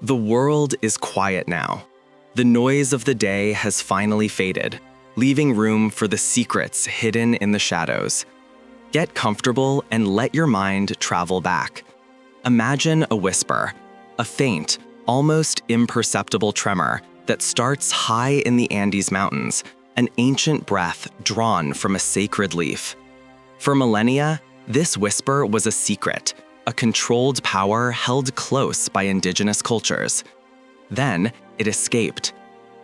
The world is quiet now. The noise of the day has finally faded, leaving room for the secrets hidden in the shadows. Get comfortable and let your mind travel back. Imagine a whisper, a faint, almost imperceptible tremor that starts high in the Andes Mountains, an ancient breath drawn from a sacred leaf. For millennia, this whisper was a secret, a controlled power held close by indigenous cultures. Then it escaped.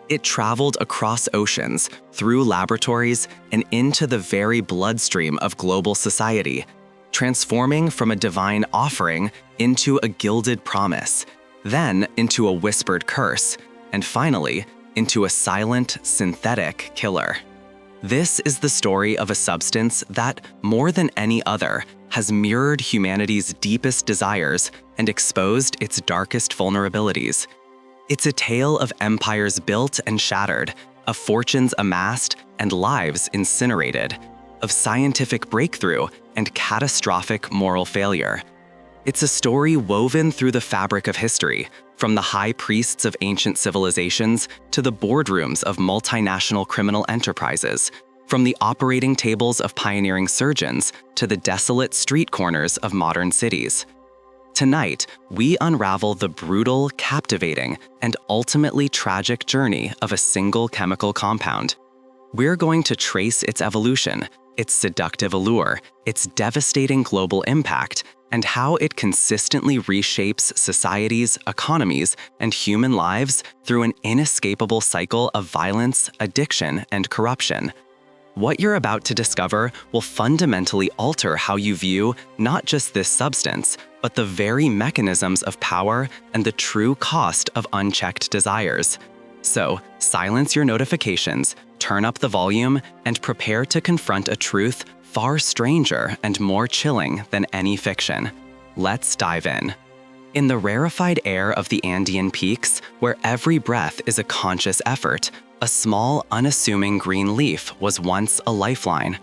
It traveled across oceans, through laboratories, and into the very bloodstream of global society, transforming from a divine offering into a gilded promise, then into a whispered curse, and finally, into a silent, synthetic killer. This is the story of a substance that, more than any other, has mirrored humanity's deepest desires and exposed its darkest vulnerabilities. It's a tale of empires built and shattered, of fortunes amassed and lives incinerated, of scientific breakthrough and catastrophic moral failure. It's a story woven through the fabric of history, from the high priests of ancient civilizations to the boardrooms of multinational criminal enterprises, from the operating tables of pioneering surgeons to the desolate street corners of modern cities. Tonight, we unravel the brutal, captivating, and ultimately tragic journey of a single chemical compound. We're going to trace its evolution, its seductive allure, its devastating global impact, and how it consistently reshapes societies, economies, and human lives through an inescapable cycle of violence, addiction, and corruption. What you're about to discover will fundamentally alter how you view not just this substance, but the very mechanisms of power and the true cost of unchecked desires. So, silence your notifications, turn up the volume, and prepare to confront a truth far stranger and more chilling than any fiction. Let's dive in. In the rarefied air of the Andean peaks, where every breath is a conscious effort, a small, unassuming green leaf was once a lifeline.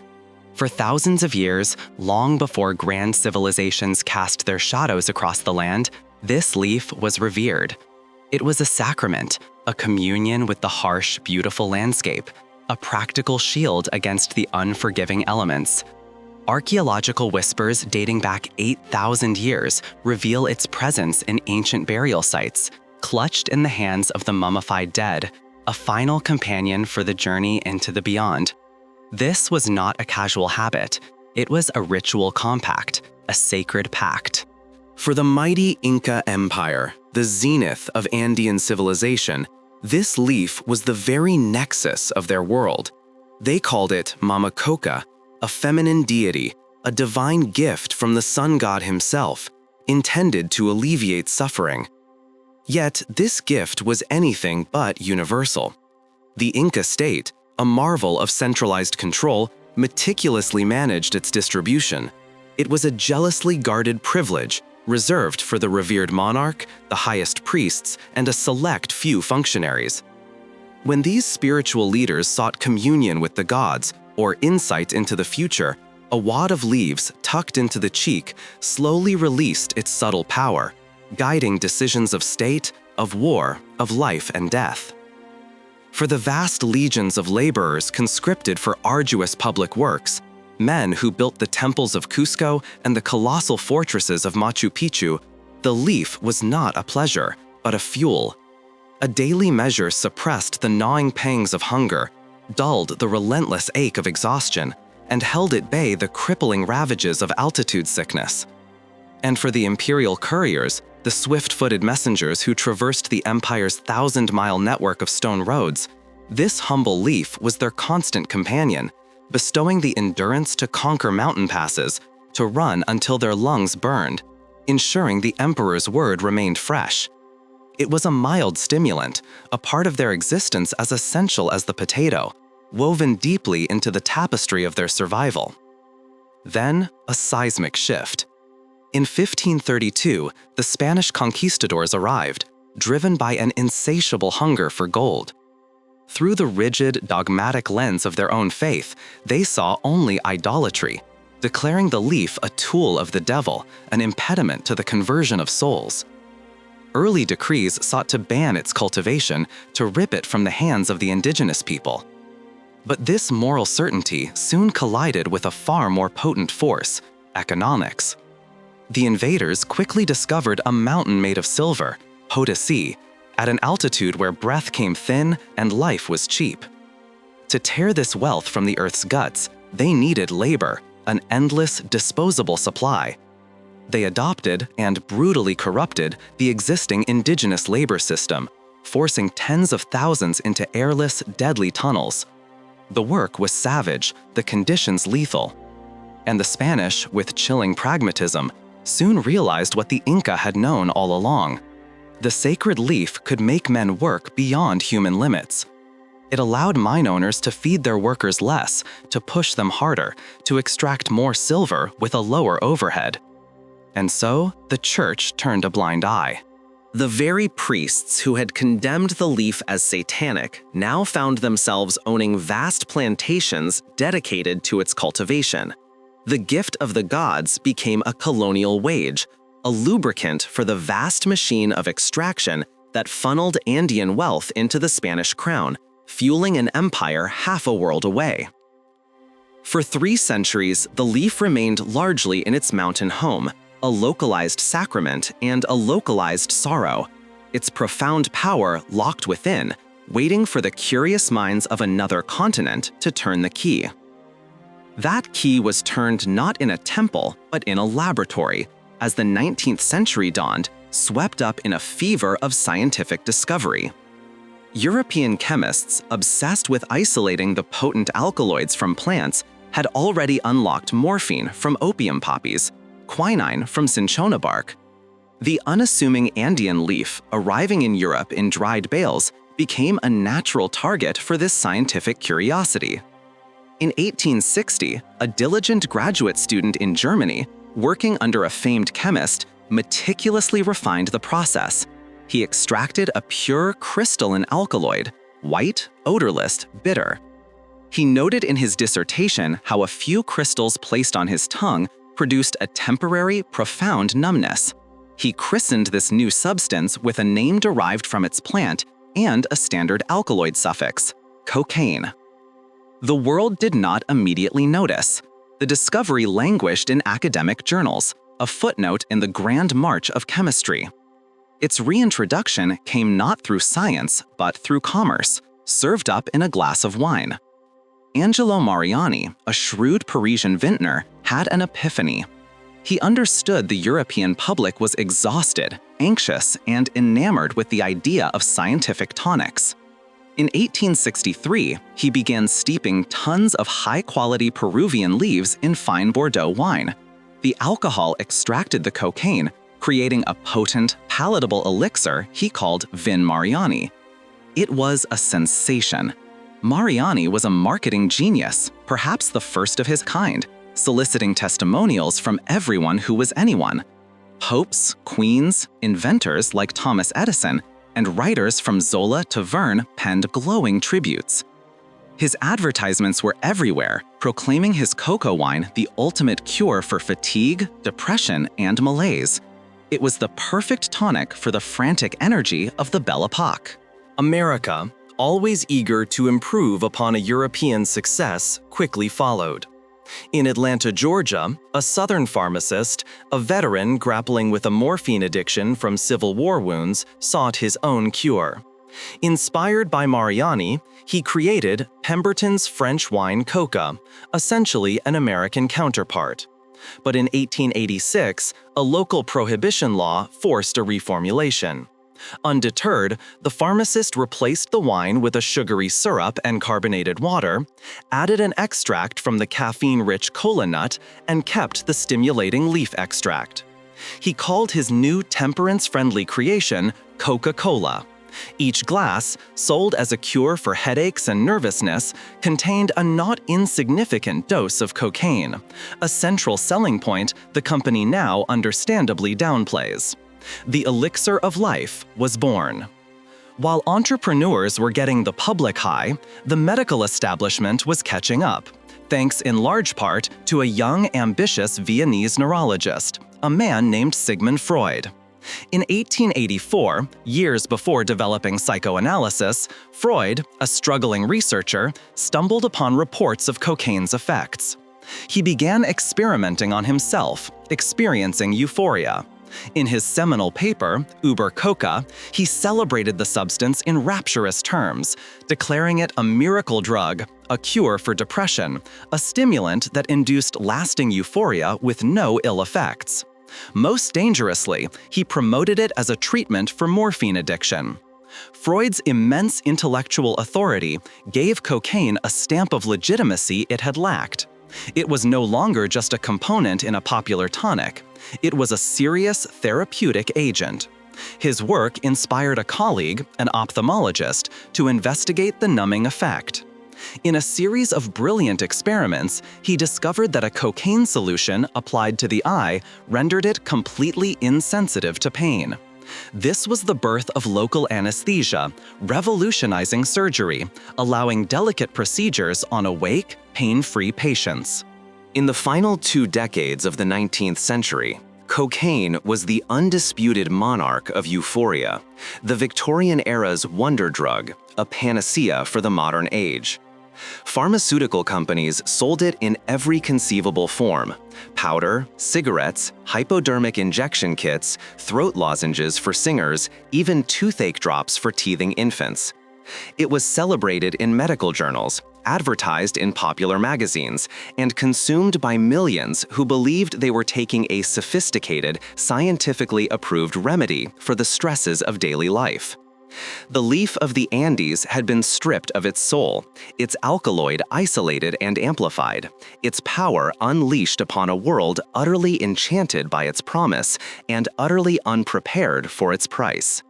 For thousands of years, long before grand civilizations cast their shadows across the land, this leaf was revered. It was a sacrament, a communion with the harsh, beautiful landscape, a practical shield against the unforgiving elements. Archaeological whispers dating back 8,000 years reveal its presence in ancient burial sites, clutched in the hands of the mummified dead, a final companion for the journey into the beyond. This was not a casual habit. It was a ritual compact, a sacred pact. For the mighty Inca Empire, the zenith of Andean civilization, this leaf was the very nexus of their world. They called it Mamakoka, a feminine deity, a divine gift from the sun god himself, intended to alleviate suffering. Yet this gift was anything but universal. The Inca state, a marvel of centralized control, meticulously managed its distribution. It was a jealously guarded privilege, reserved for the revered monarch, the highest priests, and a select few functionaries. When these spiritual leaders sought communion with the gods, or insight into the future, a wad of leaves tucked into the cheek slowly released its subtle power, guiding decisions of state, of war, of life and death. For the vast legions of laborers conscripted for arduous public works, men who built the temples of Cusco and the colossal fortresses of Machu Picchu, the leaf was not a pleasure, but a fuel. A daily measure suppressed the gnawing pangs of hunger, dulled the relentless ache of exhaustion, and held at bay the crippling ravages of altitude sickness. And for the imperial couriers, the swift-footed messengers who traversed the empire's 1,000-mile network of stone roads, this humble leaf was their constant companion, bestowing the endurance to conquer mountain passes, to run until their lungs burned, ensuring the emperor's word remained fresh. It was a mild stimulant, a part of their existence as essential as the potato, woven deeply into the tapestry of their survival. Then, a seismic shift. In 1532, the Spanish conquistadors arrived, driven by an insatiable hunger for gold. Through the rigid, dogmatic lens of their own faith, they saw only idolatry, declaring the leaf a tool of the devil, an impediment to the conversion of souls. early decrees sought to ban its cultivation to rip it from the hands of the indigenous people. But this moral certainty soon collided with a far more potent force, economics. The invaders quickly discovered a mountain made of silver, Potosi, at an altitude where breath came thin and life was cheap. To tear this wealth from the earth's guts, they needed labor, an endless, disposable supply. They adopted and brutally corrupted the existing indigenous labor system, forcing tens of thousands into airless, deadly tunnels. The work was savage, the conditions lethal. And the Spanish, with chilling pragmatism, soon realized what the Inca had known all along. The sacred leaf could make men work beyond human limits. It allowed mine owners to feed their workers less, to push them harder, to extract more silver with a lower overhead. And so, the church turned a blind eye. The very priests who had condemned the leaf as satanic now found themselves owning vast plantations dedicated to its cultivation. The gift of the gods became a colonial wage, a lubricant for the vast machine of extraction that funneled Andean wealth into the Spanish crown, fueling an empire half a world away. For 3 centuries, the leaf remained largely in its mountain home, a localized sacrament and a localized sorrow, its profound power locked within, waiting for the curious minds of another continent to turn the key. That key was turned not in a temple, but in a laboratory, as the 19th century dawned, swept up in a fever of scientific discovery. European chemists, obsessed with isolating the potent alkaloids from plants, had already unlocked morphine from opium poppies, quinine from cinchona bark. The unassuming Andean leaf, arriving in Europe in dried bales, became a natural target for this scientific curiosity. In 1860, a diligent graduate student in Germany, working under a famed chemist, meticulously refined the process. He extracted a pure crystalline alkaloid, white, odorless, bitter. He noted in his dissertation how a few crystals placed on his tongue produced a temporary, profound numbness. He christened this new substance with a name derived from its plant and a standard alkaloid suffix, cocaine. The world did not immediately notice. The discovery languished in academic journals, a footnote in the grand march of chemistry. Its reintroduction came not through science, but through commerce, served up in a glass of wine. Angelo Mariani, a shrewd Parisian vintner, had an epiphany. He understood the European public was exhausted, anxious, and enamored with the idea of scientific tonics. In 1863, he began steeping tons of high-quality Peruvian leaves in fine Bordeaux wine. The alcohol extracted the cocaine, creating a potent, palatable elixir he called Vin Mariani. It was a sensation. Mariani was a marketing genius, perhaps the first of his kind, soliciting testimonials from everyone who was anyone. Popes, queens, inventors like Thomas Edison, and writers from Zola to Verne penned glowing tributes. His advertisements were everywhere, proclaiming his cocoa wine the ultimate cure for fatigue, depression, and malaise. It was the perfect tonic for the frantic energy of the Belle Epoque. America, always eager to improve upon a European success, quickly followed. In Atlanta, Georgia, a Southern pharmacist, a veteran grappling with a morphine addiction from Civil War wounds, sought his own cure. Inspired by Mariani, he created Pemberton's French wine Coca, essentially an American counterpart. But in 1886, a local prohibition law forced a reformulation. Undeterred, the pharmacist replaced the wine with a sugary syrup and carbonated water, added an extract from the caffeine-rich cola nut, and kept the stimulating leaf extract. He called his new temperance-friendly creation Coca-Cola. Each glass, sold as a cure for headaches and nervousness, contained a not insignificant dose of cocaine, a central selling point the company now understandably downplays. The elixir of life was born. While entrepreneurs were getting the public high, the medical establishment was catching up, thanks in large part to a young, ambitious Viennese neurologist, a man named Sigmund Freud. In 1884, years before developing psychoanalysis, Freud, a struggling researcher, stumbled upon reports of cocaine's effects. He began experimenting on himself, experiencing euphoria. In his seminal paper, Über Coca, he celebrated the substance in rapturous terms, declaring it a miracle drug, a cure for depression, a stimulant that induced lasting euphoria with no ill effects. Most dangerously, he promoted it as a treatment for morphine addiction. Freud's immense intellectual authority gave cocaine a stamp of legitimacy it had lacked. It was no longer just a component in a popular tonic. It was a serious therapeutic agent. His work inspired a colleague, an ophthalmologist, to investigate the numbing effect. In a series of brilliant experiments, he discovered that a cocaine solution applied to the eye rendered it completely insensitive to pain. This was the birth of local anesthesia, revolutionizing surgery, allowing delicate procedures on awake, pain-free patients. In the final 2 decades of the 19th century, cocaine was the undisputed monarch of euphoria, the Victorian era's wonder drug, a panacea for the modern age. Pharmaceutical companies sold it in every conceivable form: powder, cigarettes, hypodermic injection kits, throat lozenges for singers, even toothache drops for teething infants. It was celebrated in medical journals, advertised in popular magazines, and consumed by millions who believed they were taking a sophisticated, scientifically approved remedy for the stresses of daily life. The leaf of the Andes had been stripped of its soul, its alkaloid isolated and amplified, its power unleashed upon a world utterly enchanted by its promise and utterly unprepared for its price.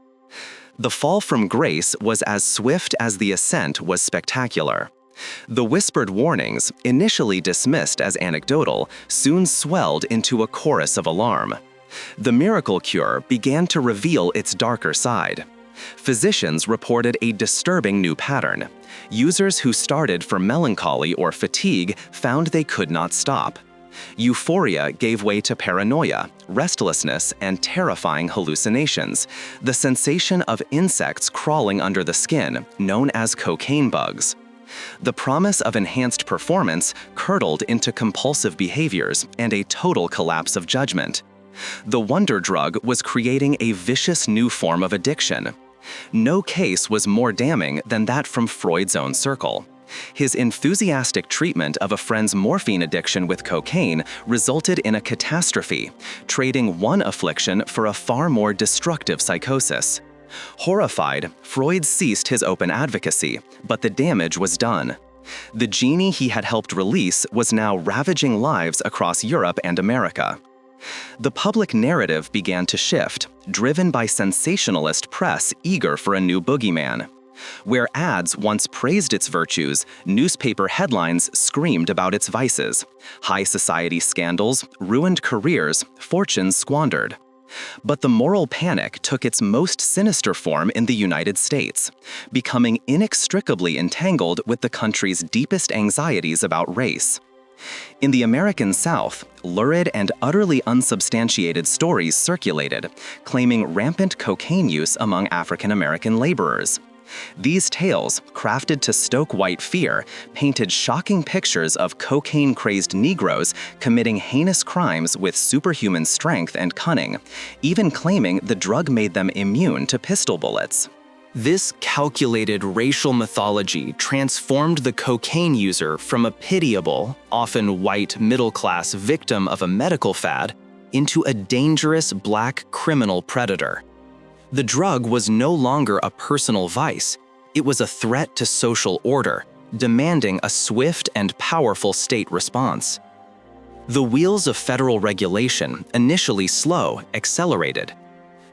The fall from grace was as swift as the ascent was spectacular. The whispered warnings, initially dismissed as anecdotal, soon swelled into a chorus of alarm. The miracle cure began to reveal its darker side. Physicians reported a disturbing new pattern. Users who started for melancholy or fatigue found they could not stop. Euphoria gave way to paranoia, restlessness, and terrifying hallucinations, the sensation of insects crawling under the skin, known as cocaine bugs. The promise of enhanced performance curdled into compulsive behaviors and a total collapse of judgment. The wonder drug was creating a vicious new form of addiction. No case was more damning than that from Freud's own circle. His enthusiastic treatment of a friend's morphine addiction with cocaine resulted in a catastrophe, trading one affliction for a far more destructive psychosis. Horrified, Freud ceased his open advocacy, but the damage was done. The genie he had helped release was now ravaging lives across Europe and America. The public narrative began to shift, driven by sensationalist press eager for a new boogeyman. Where ads once praised its virtues, newspaper headlines screamed about its vices: high society scandals, ruined careers, fortunes squandered. But the moral panic took its most sinister form in the United States, becoming inextricably entangled with the country's deepest anxieties about race. In the American South, lurid and utterly unsubstantiated stories circulated, claiming rampant cocaine use among African American laborers. These tales, crafted to stoke white fear, painted shocking pictures of cocaine-crazed Negroes committing heinous crimes with superhuman strength and cunning, even claiming the drug made them immune to pistol bullets. This calculated racial mythology transformed the cocaine user from a pitiable, often white middle-class victim of a medical fad into a dangerous black criminal predator. The drug was no longer a personal vice. It was a threat to social order, demanding a swift and powerful state response. The wheels of federal regulation, initially slow, accelerated.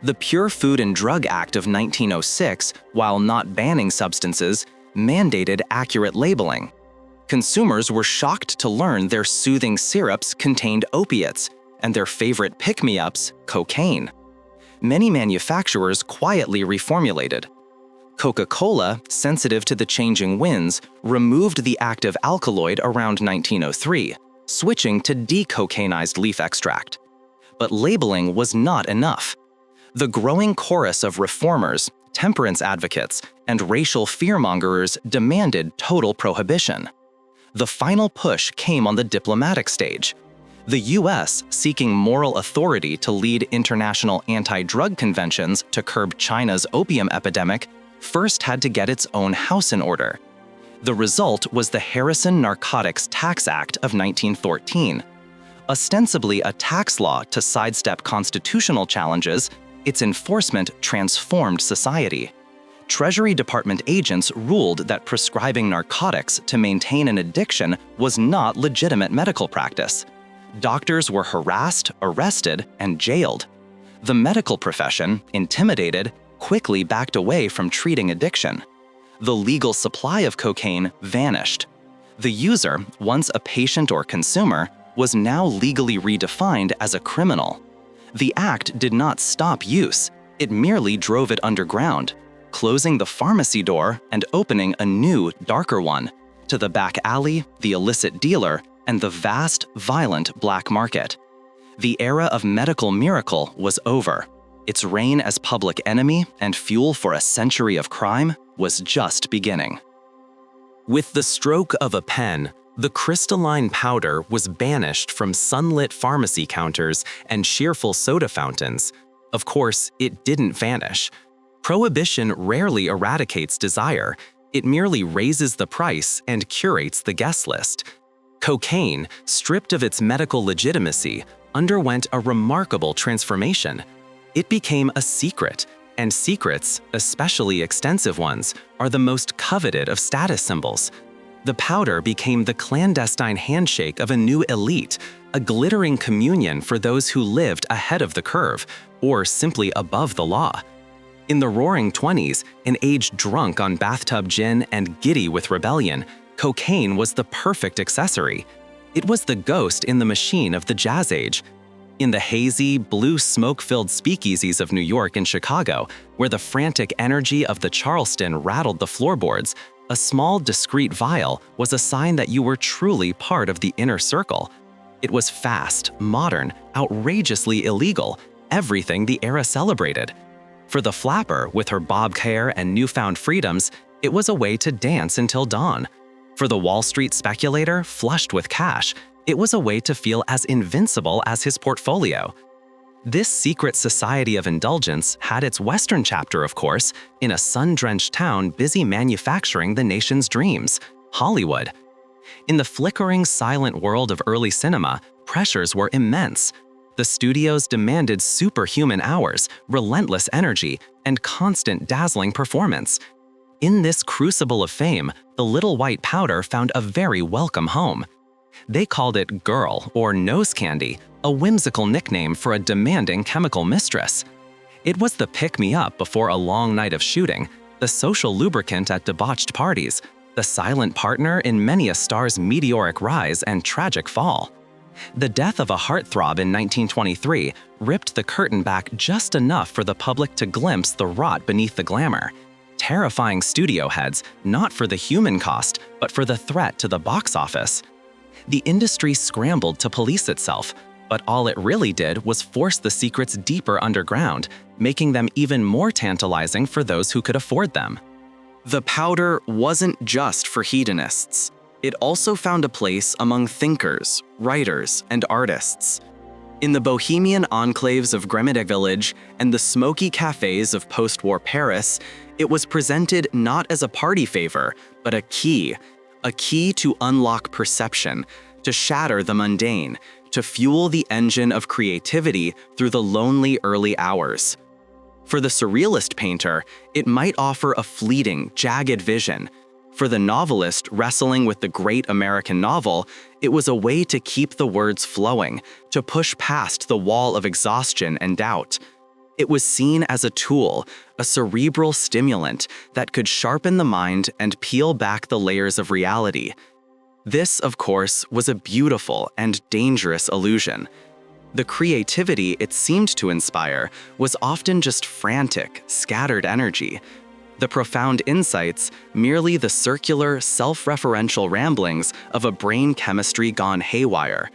The Pure Food and Drug Act of 1906, while not banning substances, mandated accurate labeling. Consumers were shocked to learn their soothing syrups contained opiates, and their favorite pick-me-ups, cocaine. Many manufacturers quietly reformulated. Coca-Cola, sensitive to the changing winds, removed the active alkaloid around 1903, switching to decocainized leaf extract. But labeling was not enough. The growing chorus of reformers, temperance advocates, and racial fearmongers demanded total prohibition. The final push came on the diplomatic stage. The US, seeking moral authority to lead international anti-drug conventions to curb China's opium epidemic, first had to get its own house in order. The result was the Harrison Narcotics Tax Act of 1914. Ostensibly a tax law to sidestep constitutional challenges, its enforcement transformed society. Treasury Department agents ruled that prescribing narcotics to maintain an addiction was not legitimate medical practice. Doctors were harassed, arrested, and jailed. The medical profession, intimidated, quickly backed away from treating addiction. The legal supply of cocaine vanished. The user, once a patient or consumer, was now legally redefined as a criminal. The act did not stop use, it merely drove it underground, closing the pharmacy door and opening a new, darker one, to the back alley, the illicit dealer, and the vast, violent black market. The era of medical miracle was over. Its reign as public enemy and fuel for a century of crime was just beginning. With the stroke of a pen, the crystalline powder was banished from sunlit pharmacy counters and cheerful soda fountains. Of course, it didn't vanish. Prohibition rarely eradicates desire. It merely raises the price and curates the guest list. Cocaine, stripped of its medical legitimacy, underwent a remarkable transformation. It became a secret, and secrets, especially extensive ones, are the most coveted of status symbols. The powder became the clandestine handshake of a new elite, a glittering communion for those who lived ahead of the curve, or simply above the law. In the roaring 20s, an age drunk on bathtub gin and giddy with rebellion, cocaine was the perfect accessory. It was the ghost in the machine of the Jazz Age. In the hazy, blue smoke-filled speakeasies of New York and Chicago, where the frantic energy of the Charleston rattled the floorboards, a small, discreet vial was a sign that you were truly part of the inner circle. It was fast, modern, outrageously illegal, everything the era celebrated. For the flapper, with her bob hair and newfound freedoms, it was a way to dance until dawn. For the Wall Street speculator, flushed with cash, it was a way to feel as invincible as his portfolio. This secret society of indulgence had its Western chapter, of course, in a sun-drenched town busy manufacturing the nation's dreams, Hollywood. In the flickering, silent world of early cinema, pressures were immense. The studios demanded superhuman hours, relentless energy, and constant dazzling performance. In this crucible of fame, the little white powder found a very welcome home. They called it girl or nose candy, a whimsical nickname for a demanding chemical mistress. It was the pick-me-up before a long night of shooting, the social lubricant at debauched parties, the silent partner in many a star's meteoric rise and tragic fall. The death of a heartthrob in 1923 ripped the curtain back just enough for the public to glimpse the rot beneath the glamour. Terrifying studio heads, not for the human cost, but for the threat to the box office. The industry scrambled to police itself, but all it really did was force the secrets deeper underground, making them even more tantalizing for those who could afford them. The powder wasn't just for hedonists. It also found a place among thinkers, writers, and artists. In the bohemian enclaves of Gremidec Village and the smoky cafes of post-war Paris, it was presented not as a party favor, but a key to unlock perception, to shatter the mundane, to fuel the engine of creativity through the lonely early hours. For the surrealist painter, it might offer a fleeting, jagged vision. For the novelist wrestling with the great American novel, it was a way to keep the words flowing, to push past the wall of exhaustion and doubt. It was seen as a tool, a cerebral stimulant that could sharpen the mind and peel back the layers of reality. This, of course, was a beautiful and dangerous illusion. The creativity it seemed to inspire was often just frantic, scattered energy. The profound insights, merely the circular, self-referential ramblings of a brain chemistry gone haywire.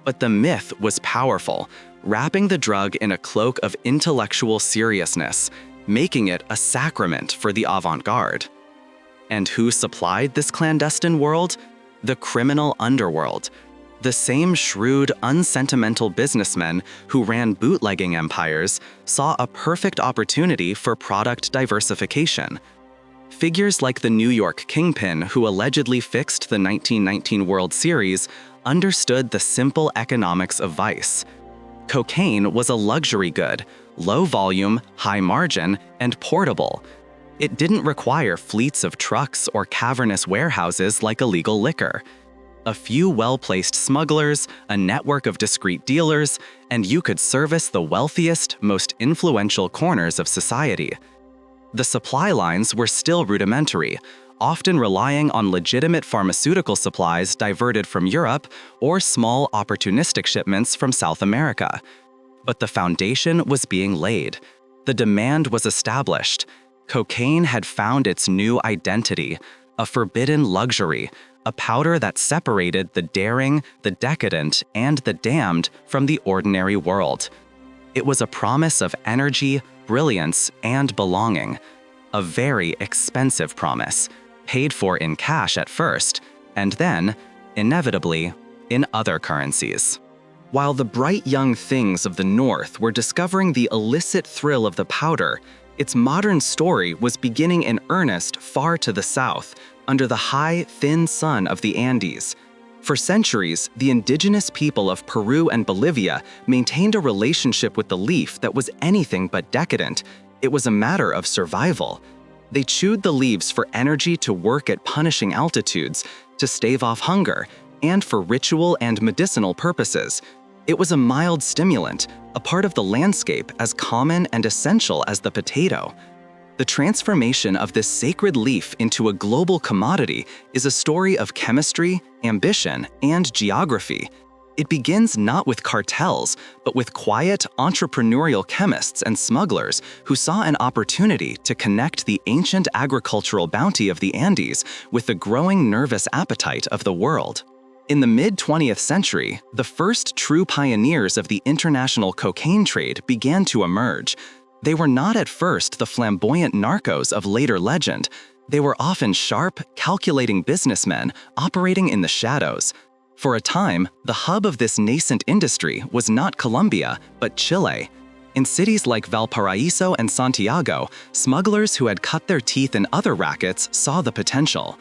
But the myth was powerful, wrapping the drug in a cloak of intellectual seriousness, making it a sacrament for the avant-garde. And who supplied this clandestine world? The criminal underworld. The same shrewd, unsentimental businessmen who ran bootlegging empires saw a perfect opportunity for product diversification. Figures like the New York kingpin who allegedly fixed the 1919 World Series understood the simple economics of vice. Cocaine was a luxury good, low volume, high margin, and portable. It didn't require fleets of trucks or cavernous warehouses like illegal liquor. A few well-placed smugglers, a network of discreet dealers, and you could service the wealthiest, most influential corners of society. The supply lines were still rudimentary, often relying on legitimate pharmaceutical supplies diverted from Europe or small opportunistic shipments from South America. But the foundation was being laid. The demand was established. Cocaine had found its new identity, a forbidden luxury, a powder that separated the daring, the decadent, and the damned from the ordinary world. It was a promise of energy, brilliance, and belonging. A very expensive promise, paid for in cash at first, and then, inevitably, in other currencies. While the bright young things of the North were discovering the illicit thrill of the powder, its modern story was beginning in earnest far to the south, under the high, thin sun of the Andes. For centuries, the indigenous people of Peru and Bolivia maintained a relationship with the leaf that was anything but decadent. It was a matter of survival. They chewed the leaves for energy to work at punishing altitudes, to stave off hunger, and for ritual and medicinal purposes. It was a mild stimulant, a part of the landscape as common and essential as the potato. The transformation of this sacred leaf into a global commodity is a story of chemistry, ambition, and geography. It begins not with cartels, but with quiet, entrepreneurial chemists and smugglers who saw an opportunity to connect the ancient agricultural bounty of the Andes with the growing nervous appetite of the world. In the mid-20th century, the first true pioneers of the international cocaine trade began to emerge. They were not at first the flamboyant narcos of later legend. They were often sharp, calculating businessmen operating in the shadows. For a time, the hub of this nascent industry was not Colombia, but Chile. In cities like Valparaiso and Santiago, smugglers who had cut their teeth in other rackets saw the potential.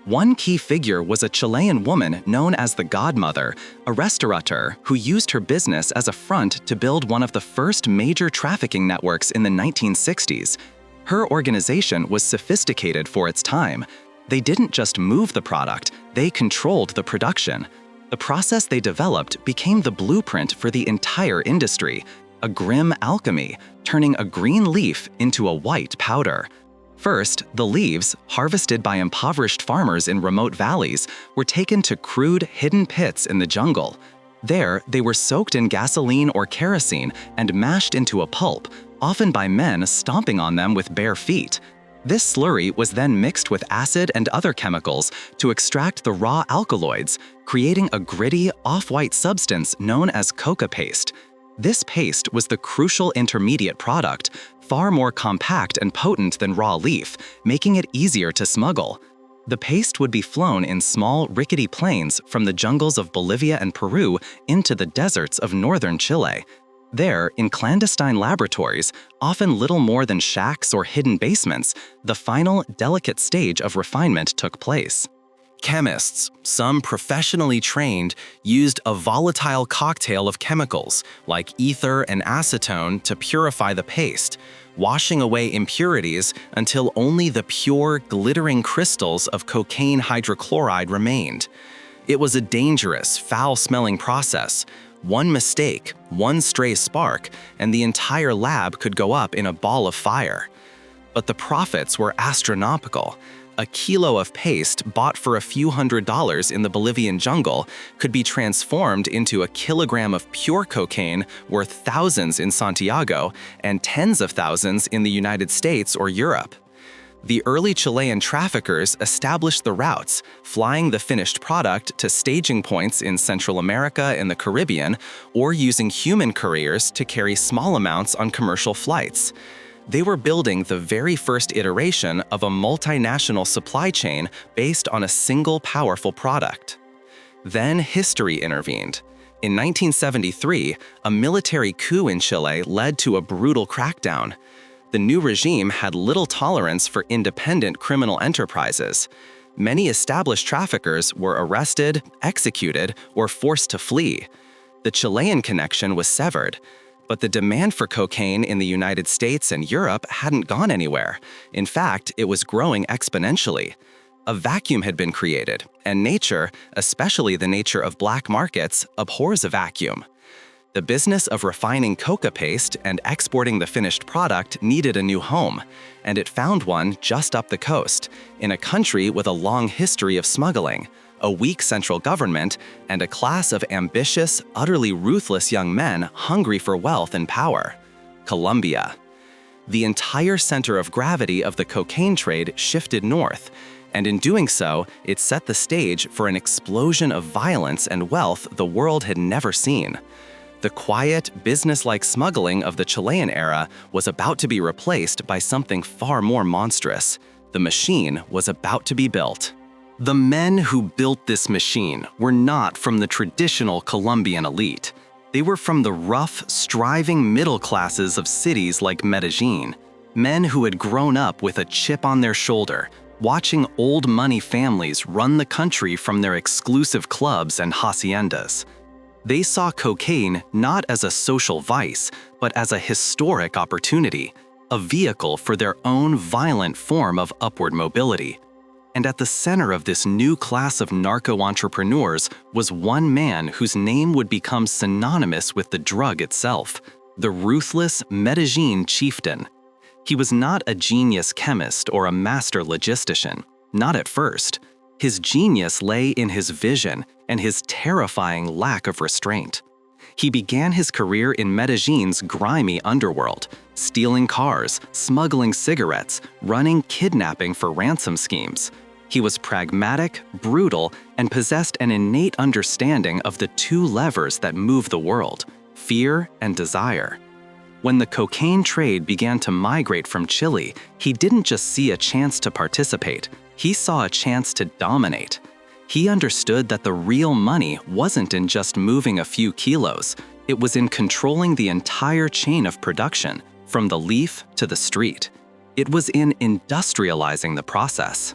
One key figure was a Chilean woman known as the Godmother, a restaurateur who used her business as a front to build one of the first major trafficking networks in the 1960s. Her organization was sophisticated for its time. They didn't just move the product, they controlled the production. The process they developed became the blueprint for the entire industry, a grim alchemy, turning a green leaf into a white powder. First, the leaves, harvested by impoverished farmers in remote valleys, were taken to crude, hidden pits in the jungle. There, they were soaked in gasoline or kerosene and mashed into a pulp, often by men stomping on them with bare feet. This slurry was then mixed with acid and other chemicals to extract the raw alkaloids, creating a gritty, off-white substance known as coca paste. This paste was the crucial intermediate product, far more compact and potent than raw leaf, making it easier to smuggle. The paste would be flown in small, rickety planes from the jungles of Bolivia and Peru into the deserts of northern Chile. There, in clandestine laboratories, often little more than shacks or hidden basements, the final, delicate stage of refinement took place. Chemists, some professionally trained, used a volatile cocktail of chemicals like ether and acetone to purify the paste, washing away impurities until only the pure, glittering crystals of cocaine hydrochloride remained. It was a dangerous, foul-smelling process. One mistake, one stray spark, and the entire lab could go up in a ball of fire. But the profits were astronomical. A kilo of paste bought for a few $100s in the Bolivian jungle could be transformed into a kilogram of pure cocaine worth thousands in Santiago and tens of thousands in the United States or Europe. The early Chilean traffickers established the routes, flying the finished product to staging points in Central America and the Caribbean, or using human couriers to carry small amounts on commercial flights. They were building the very first iteration of a multinational supply chain based on a single powerful product. Then history intervened. In 1973, a military coup in Chile led to a brutal crackdown. The new regime had little tolerance for independent criminal enterprises. Many established traffickers were arrested, executed, or forced to flee. The Chilean connection was severed, but the demand for cocaine in the United States and Europe hadn't gone anywhere. In fact, it was growing exponentially. A vacuum had been created, and nature, especially the nature of black markets, abhors a vacuum. The business of refining coca paste and exporting the finished product needed a new home, and it found one just up the coast, in a country with a long history of smuggling, a weak central government, and a class of ambitious, utterly ruthless young men hungry for wealth and power: Colombia. The entire center of gravity of the cocaine trade shifted north, and in doing so, it set the stage for an explosion of violence and wealth the world had never seen. The quiet, business-like smuggling of the Chilean era was about to be replaced by something far more monstrous. The machine was about to be built. The men who built this machine were not from the traditional Colombian elite. They were from the rough, striving middle classes of cities like Medellín, men who had grown up with a chip on their shoulder, watching old money families run the country from their exclusive clubs and haciendas. They saw cocaine not as a social vice, but as a historic opportunity, a vehicle for their own violent form of upward mobility. And at the center of this new class of narco-entrepreneurs was one man whose name would become synonymous with the drug itself: the ruthless Medellín chieftain. He was not a genius chemist or a master logistician, not at first. His genius lay in his vision and his terrifying lack of restraint. He began his career in Medellín's grimy underworld, stealing cars, smuggling cigarettes, running kidnapping for ransom schemes. He was pragmatic, brutal, and possessed an innate understanding of the two levers that move the world: fear and desire. When the cocaine trade began to migrate from Chile, he didn't just see a chance to participate, he saw a chance to dominate. He understood that the real money wasn't in just moving a few kilos, it was in controlling the entire chain of production, from the leaf to the street. It was in industrializing the process.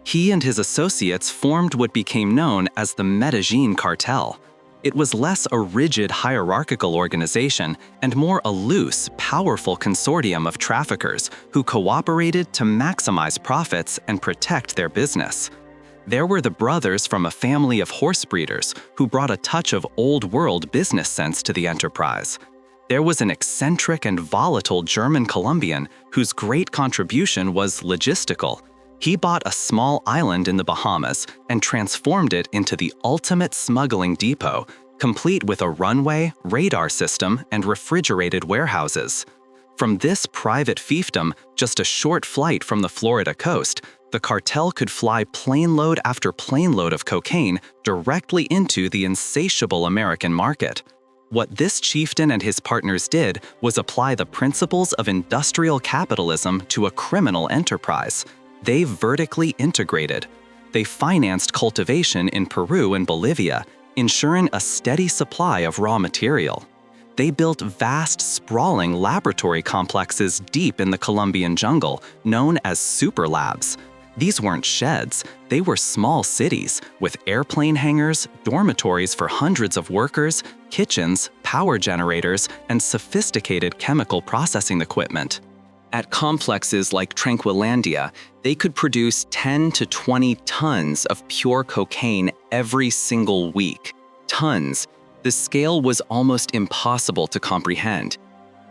He and his associates formed what became known as the Medellín Cartel. It was less a rigid hierarchical organization and more a loose, powerful consortium of traffickers who cooperated to maximize profits and protect their business. There were the brothers from a family of horse breeders who brought a touch of old-world business sense to the enterprise. There was an eccentric and volatile German Colombian whose great contribution was logistical. He bought a small island in the Bahamas and transformed it into the ultimate smuggling depot, complete with a runway, radar system, and refrigerated warehouses. From this private fiefdom, just a short flight from the Florida coast, the cartel could fly planeload after planeload of cocaine directly into the insatiable American market. What this chieftain and his partners did was apply the principles of industrial capitalism to a criminal enterprise. They vertically integrated. They financed cultivation in Peru and Bolivia, ensuring a steady supply of raw material. They built vast, sprawling laboratory complexes deep in the Colombian jungle, known as super labs. These weren't sheds, they were small cities with airplane hangars, dormitories for hundreds of workers, kitchens, power generators, and sophisticated chemical processing equipment. At complexes like Tranquilandia, they could produce 10 to 20 tons of pure cocaine every single week. Tons. The scale was almost impossible to comprehend.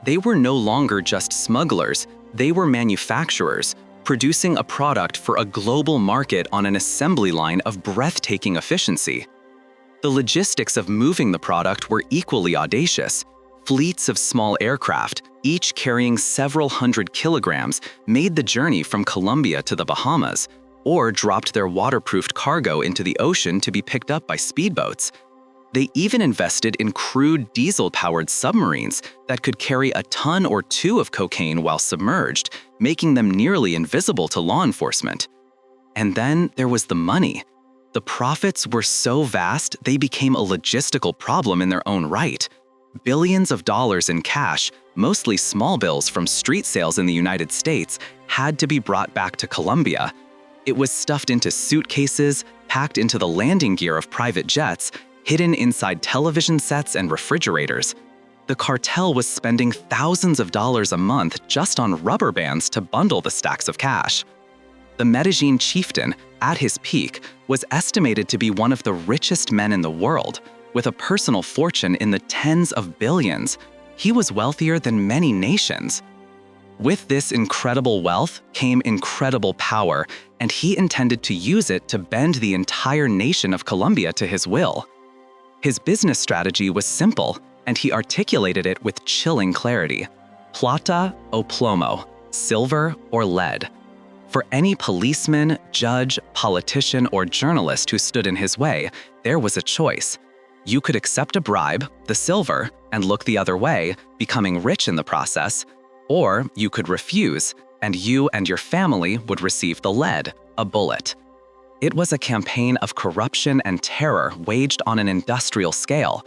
They were no longer just smugglers, they were manufacturers, producing a product for a global market on an assembly line of breathtaking efficiency. The logistics of moving the product were equally audacious. Fleets of small aircraft, each carrying several hundred kilograms, made the journey from Colombia to the Bahamas, or dropped their waterproofed cargo into the ocean to be picked up by speedboats. They even invested in crude diesel-powered submarines that could carry a ton or two of cocaine while submerged, making them nearly invisible to law enforcement. And then there was the money. The profits were so vast they became a logistical problem in their own right. Billions of dollars in cash, mostly small bills from street sales in the United States, had to be brought back to Colombia. It was stuffed into suitcases, packed into the landing gear of private jets, hidden inside television sets and refrigerators. The cartel was spending thousands of dollars a month just on rubber bands to bundle the stacks of cash. The Medellín chieftain, at his peak, was estimated to be one of the richest men in the world, with a personal fortune in the tens of billions. He was wealthier than many nations. With this incredible wealth came incredible power, and he intended to use it to bend the entire nation of Colombia to his will. His business strategy was simple, and he articulated it with chilling clarity. Plata o plomo, silver or lead. For any policeman, judge, politician, or journalist who stood in his way, there was a choice. You could accept a bribe, the silver, and look the other way, becoming rich in the process, or you could refuse, and you and your family would receive the lead, a bullet. It was a campaign of corruption and terror waged on an industrial scale.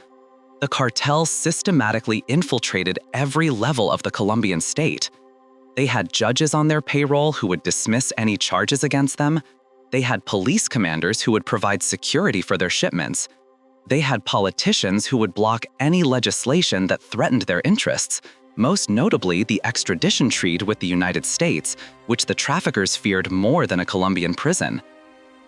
The cartels systematically infiltrated every level of the Colombian state. They had judges on their payroll who would dismiss any charges against them. They had police commanders who would provide security for their shipments. They had politicians who would block any legislation that threatened their interests, most notably the extradition treaty with the United States, which the traffickers feared more than a Colombian prison.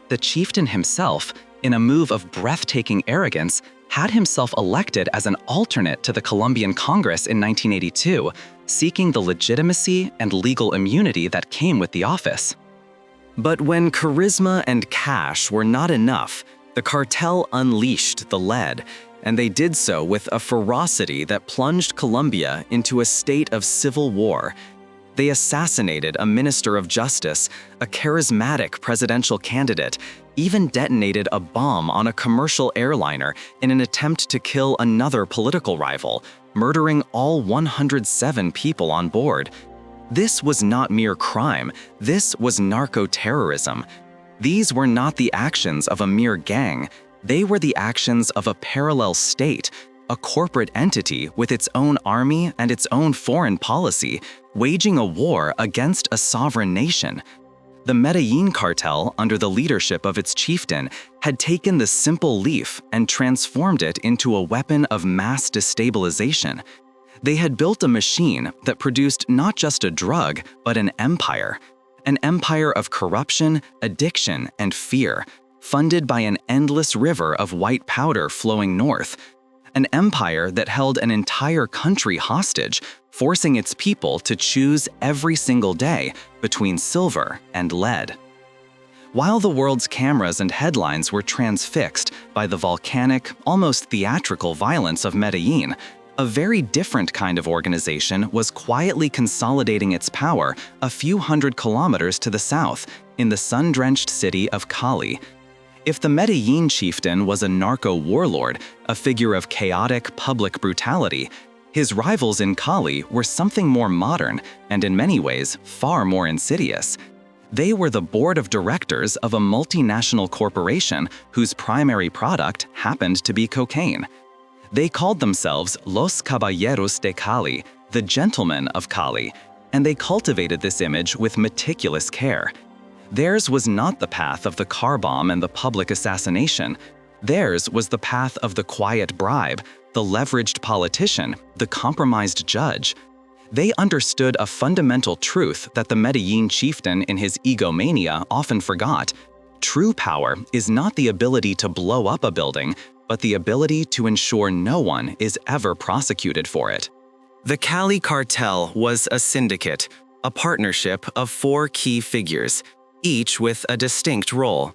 The chieftain himself, in a move of breathtaking arrogance, had himself elected as an alternate to the Colombian Congress in 1982, seeking the legitimacy and legal immunity that came with the office. But when charisma and cash were not enough, the cartel unleashed the lead, and they did so with a ferocity that plunged Colombia into a state of civil war. They assassinated a minister of justice, a charismatic presidential candidate, even detonated a bomb on a commercial airliner in an attempt to kill another political rival, murdering all 107 people on board. This was not mere crime, this was narco-terrorism. These were not the actions of a mere gang, they were the actions of a parallel state, a corporate entity with its own army and its own foreign policy, waging a war against a sovereign nation. The Medellín cartel, under the leadership of its chieftain, had taken the simple leaf and transformed it into a weapon of mass destabilization. They had built a machine that produced not just a drug, but an empire of corruption, addiction, and fear, funded by an endless river of white powder flowing north. An empire that held an entire country hostage, forcing its people to choose every single day between silver and lead. While the world's cameras and headlines were transfixed by the volcanic, almost theatrical violence of Medellín, a very different kind of organization was quietly consolidating its power a few hundred kilometers to the south, in the sun-drenched city of Cali. If the Medellín chieftain was a narco-warlord, a figure of chaotic public brutality, his rivals in Cali were something more modern and in many ways far more insidious. They were the board of directors of a multinational corporation whose primary product happened to be cocaine. They called themselves Los Caballeros de Cali, the gentlemen of Cali, and they cultivated this image with meticulous care. Theirs was not the path of the car bomb and the public assassination. Theirs was the path of the quiet bribe, the leveraged politician, the compromised judge. They understood a fundamental truth that the Medellín chieftain in his egomania often forgot. True power is not the ability to blow up a building, but the ability to ensure no one is ever prosecuted for it. The Cali cartel was a syndicate, a partnership of 4 key figures, each with a distinct role.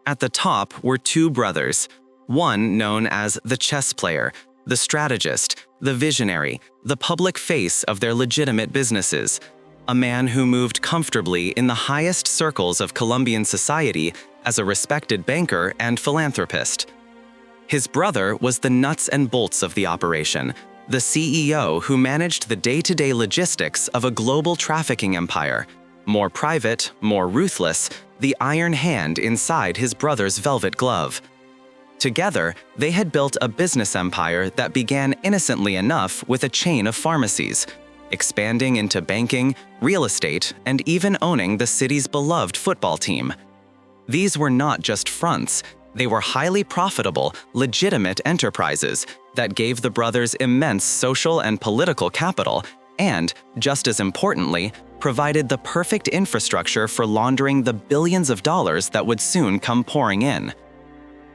At the top were 2 brothers, one known as the chess player, the strategist, the visionary, the public face of their legitimate businesses, a man who moved comfortably in the highest circles of Colombian society as a respected banker and philanthropist. His brother was the nuts and bolts of the operation, the CEO who managed the day-to-day logistics of a global trafficking empire. More private, more ruthless, the iron hand inside his brother's velvet glove. Together, they had built a business empire that began innocently enough with a chain of pharmacies, expanding into banking, real estate, and even owning the city's beloved football team. These were not just fronts, they were highly profitable, legitimate enterprises that gave the brothers immense social and political capital and, just as importantly, provided the perfect infrastructure for laundering the billions of dollars that would soon come pouring in.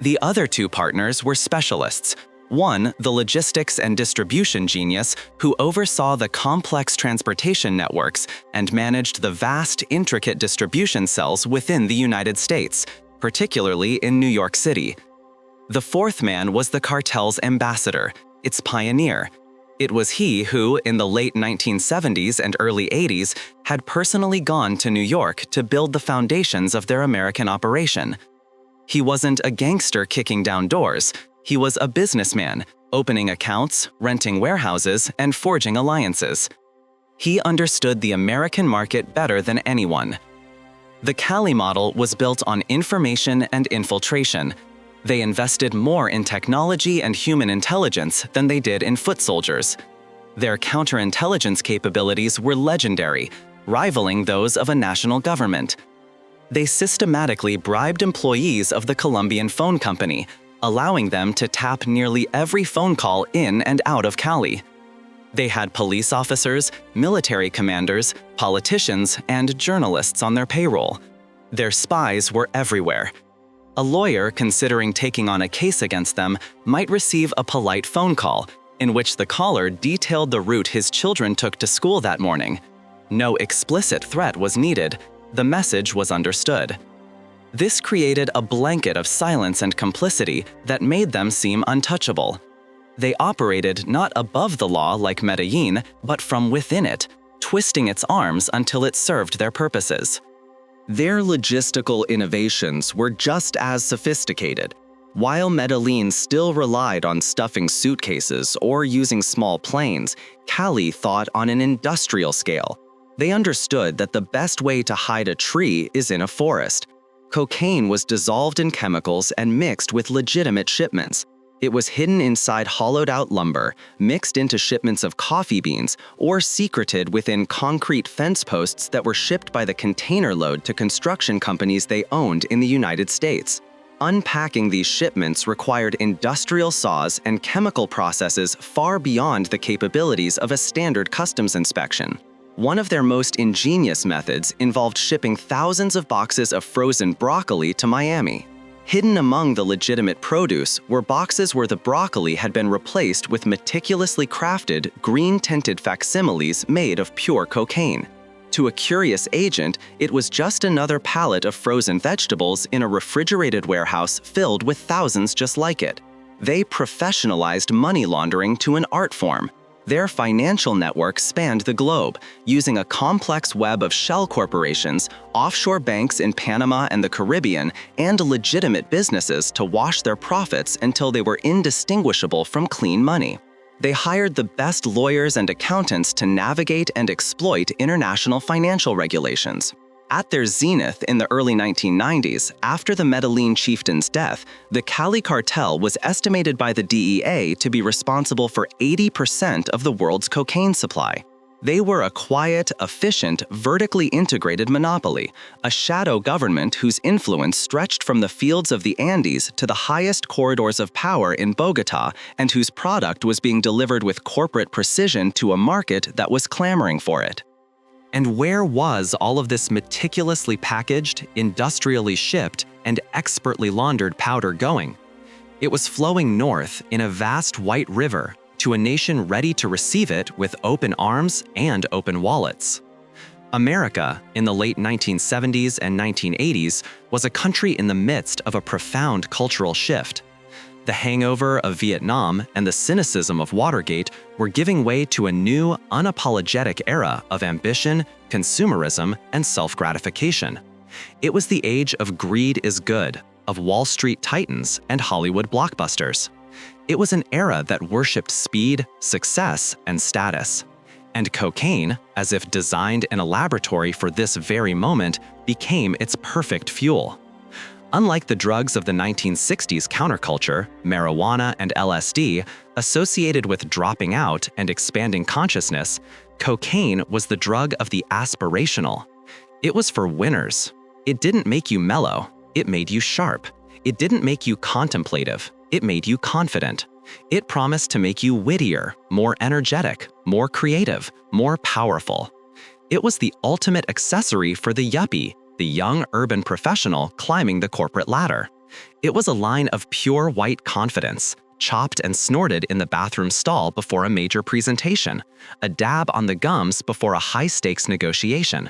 The other two partners were specialists. One, the logistics and distribution genius who oversaw the complex transportation networks and managed the vast, intricate distribution cells within the United States, particularly in New York City. The fourth man was the cartel's ambassador, its pioneer. It was he who, in the late 1970s and early 80s, had personally gone to New York to build the foundations of their American operation. He wasn't a gangster kicking down doors. He was a businessman, opening accounts, renting warehouses, and forging alliances. He understood the American market better than anyone. The Cali model was built on information and infiltration. They invested more in technology and human intelligence than they did in foot soldiers. Their counterintelligence capabilities were legendary, rivaling those of a national government. They systematically bribed employees of the Colombian phone company, allowing them to tap nearly every phone call in and out of Cali. They had police officers, military commanders, politicians, and journalists on their payroll. Their spies were everywhere. A lawyer considering taking on a case against them might receive a polite phone call, in which the caller detailed the route his children took to school that morning. No explicit threat was needed. The message was understood. This created a blanket of silence and complicity that made them seem untouchable. They operated not above the law like Medellín, but from within it, twisting its arms until it served their purposes. Their logistical innovations were just as sophisticated. While Medellín still relied on stuffing suitcases or using small planes, Cali thought on an industrial scale. They understood that the best way to hide a tree is in a forest. Cocaine was dissolved in chemicals and mixed with legitimate shipments. It was hidden inside hollowed-out lumber, mixed into shipments of coffee beans, or secreted within concrete fence posts that were shipped by the container load to construction companies they owned in the United States. Unpacking these shipments required industrial saws and chemical processes far beyond the capabilities of a standard customs inspection. One of their most ingenious methods involved shipping thousands of boxes of frozen broccoli to Miami. Hidden among the legitimate produce were boxes where the broccoli had been replaced with meticulously crafted, green-tinted facsimiles made of pure cocaine. To a curious agent, it was just another pallet of frozen vegetables in a refrigerated warehouse filled with thousands just like it. They professionalized money laundering to an art form. Their financial network spanned the globe, using a complex web of shell corporations, offshore banks in Panama and the Caribbean, and legitimate businesses to wash their profits until they were indistinguishable from clean money. They hired the best lawyers and accountants to navigate and exploit international financial regulations. At their zenith in the early 1990s, after the Medellín chieftain's death, the Cali cartel was estimated by the DEA to be responsible for 80% of the world's cocaine supply. They were a quiet, efficient, vertically integrated monopoly, a shadow government whose influence stretched from the fields of the Andes to the highest corridors of power in Bogotá, and whose product was being delivered with corporate precision to a market that was clamoring for it. And where was all of this meticulously packaged, industrially shipped, and expertly laundered powder going? It was flowing north in a vast white river to a nation ready to receive it with open arms and open wallets. America, in the late 1970s and 1980s, was a country in the midst of a profound cultural shift. The hangover of Vietnam and the cynicism of Watergate were giving way to a new, unapologetic era of ambition, consumerism, and self-gratification. It was the age of greed is good, of Wall Street titans and Hollywood blockbusters. It was an era that worshipped speed, success, and status. And cocaine, as if designed in a laboratory for this very moment, became its perfect fuel. Unlike the drugs of the 1960s counterculture, marijuana and LSD, associated with dropping out and expanding consciousness, cocaine was the drug of the aspirational. It was for winners. It didn't make you mellow, it made you sharp. It didn't make you contemplative, it made you confident. It promised to make you wittier, more energetic, more creative, more powerful. It was the ultimate accessory for the yuppie, the young urban professional climbing the corporate ladder. It was a line of pure white confidence, chopped and snorted in the bathroom stall before a major presentation, a dab on the gums before a high-stakes negotiation.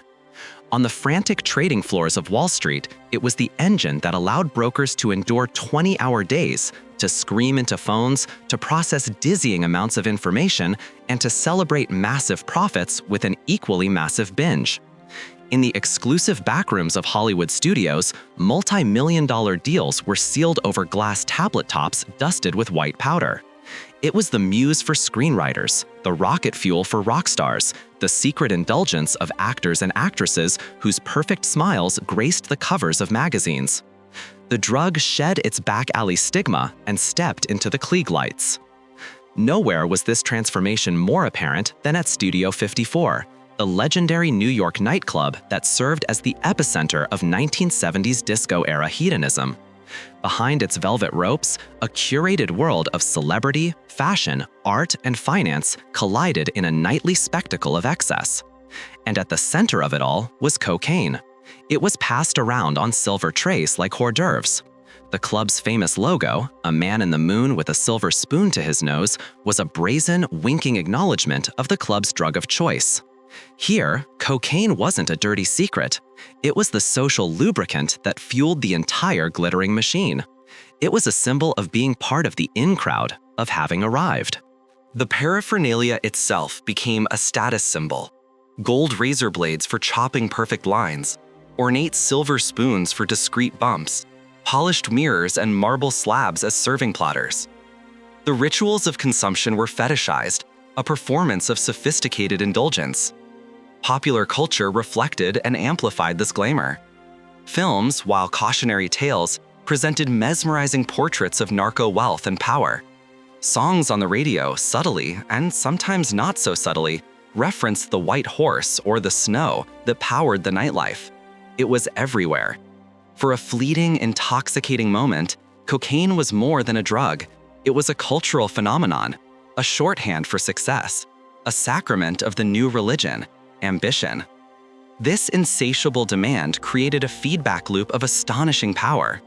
On the frantic trading floors of Wall Street, it was the engine that allowed brokers to endure 20-hour days, to scream into phones, to process dizzying amounts of information, and to celebrate massive profits with an equally massive binge. In the exclusive backrooms of Hollywood studios, multi-million-dollar deals were sealed over glass tablet tops dusted with white powder. It was the muse for screenwriters, the rocket fuel for rock stars, the secret indulgence of actors and actresses whose perfect smiles graced the covers of magazines. The drug shed its back alley stigma and stepped into the Klieg lights. Nowhere was this transformation more apparent than at Studio 54, the legendary New York nightclub that served as the epicenter of 1970s disco-era hedonism. Behind its velvet ropes, a curated world of celebrity, fashion, art, and finance collided in a nightly spectacle of excess. And at the center of it all was cocaine. It was passed around on silver trays like hors d'oeuvres. The club's famous logo, a man in the moon with a silver spoon to his nose, was a brazen, winking acknowledgement of the club's drug of choice. Here, cocaine wasn't a dirty secret. It was the social lubricant that fueled the entire glittering machine. It was a symbol of being part of the in crowd, of having arrived. The paraphernalia itself became a status symbol. Gold razor blades for chopping perfect lines, ornate silver spoons for discreet bumps, polished mirrors and marble slabs as serving platters. The rituals of consumption were fetishized, a performance of sophisticated indulgence. Popular culture reflected and amplified this glamour. Films, while cautionary tales, presented mesmerizing portraits of narco wealth and power. Songs on the radio subtly, and sometimes not so subtly, referenced the white horse or the snow that powered the nightlife. It was everywhere. For a fleeting, intoxicating moment, cocaine was more than a drug. It was a cultural phenomenon, a shorthand for success, a sacrament of the new religion, ambition. This insatiable demand created a feedback loop of astonishing power.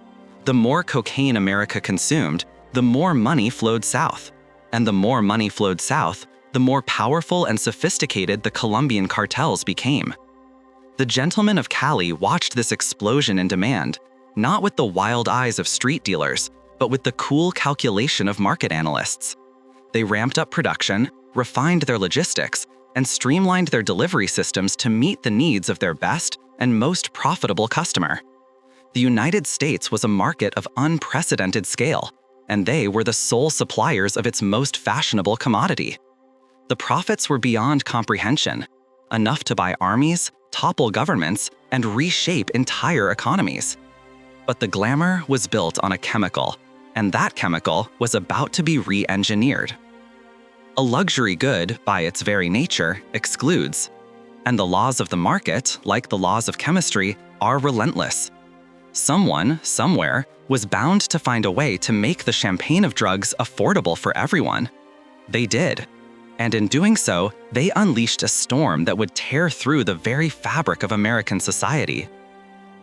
The more cocaine America consumed, the more money flowed south. And the more money flowed south, the more powerful and sophisticated the Colombian cartels became. The gentlemen of Cali watched this explosion in demand, not with the wild eyes of street dealers, but with the cool calculation of market analysts. They ramped up production, refined their logistics, and streamlined their delivery systems to meet the needs of their best and most profitable customer. The United States was a market of unprecedented scale, and they were the sole suppliers of its most fashionable commodity. The profits were beyond comprehension, enough to buy armies, topple governments, and reshape entire economies. But the glamour was built on a chemical, and that chemical was about to be re-engineered. A luxury good, by its very nature, excludes. And the laws of the market, like the laws of chemistry, are relentless. Someone, somewhere, was bound to find a way to make the champagne of drugs affordable for everyone. They did. And in doing so, they unleashed a storm that would tear through the very fabric of American society.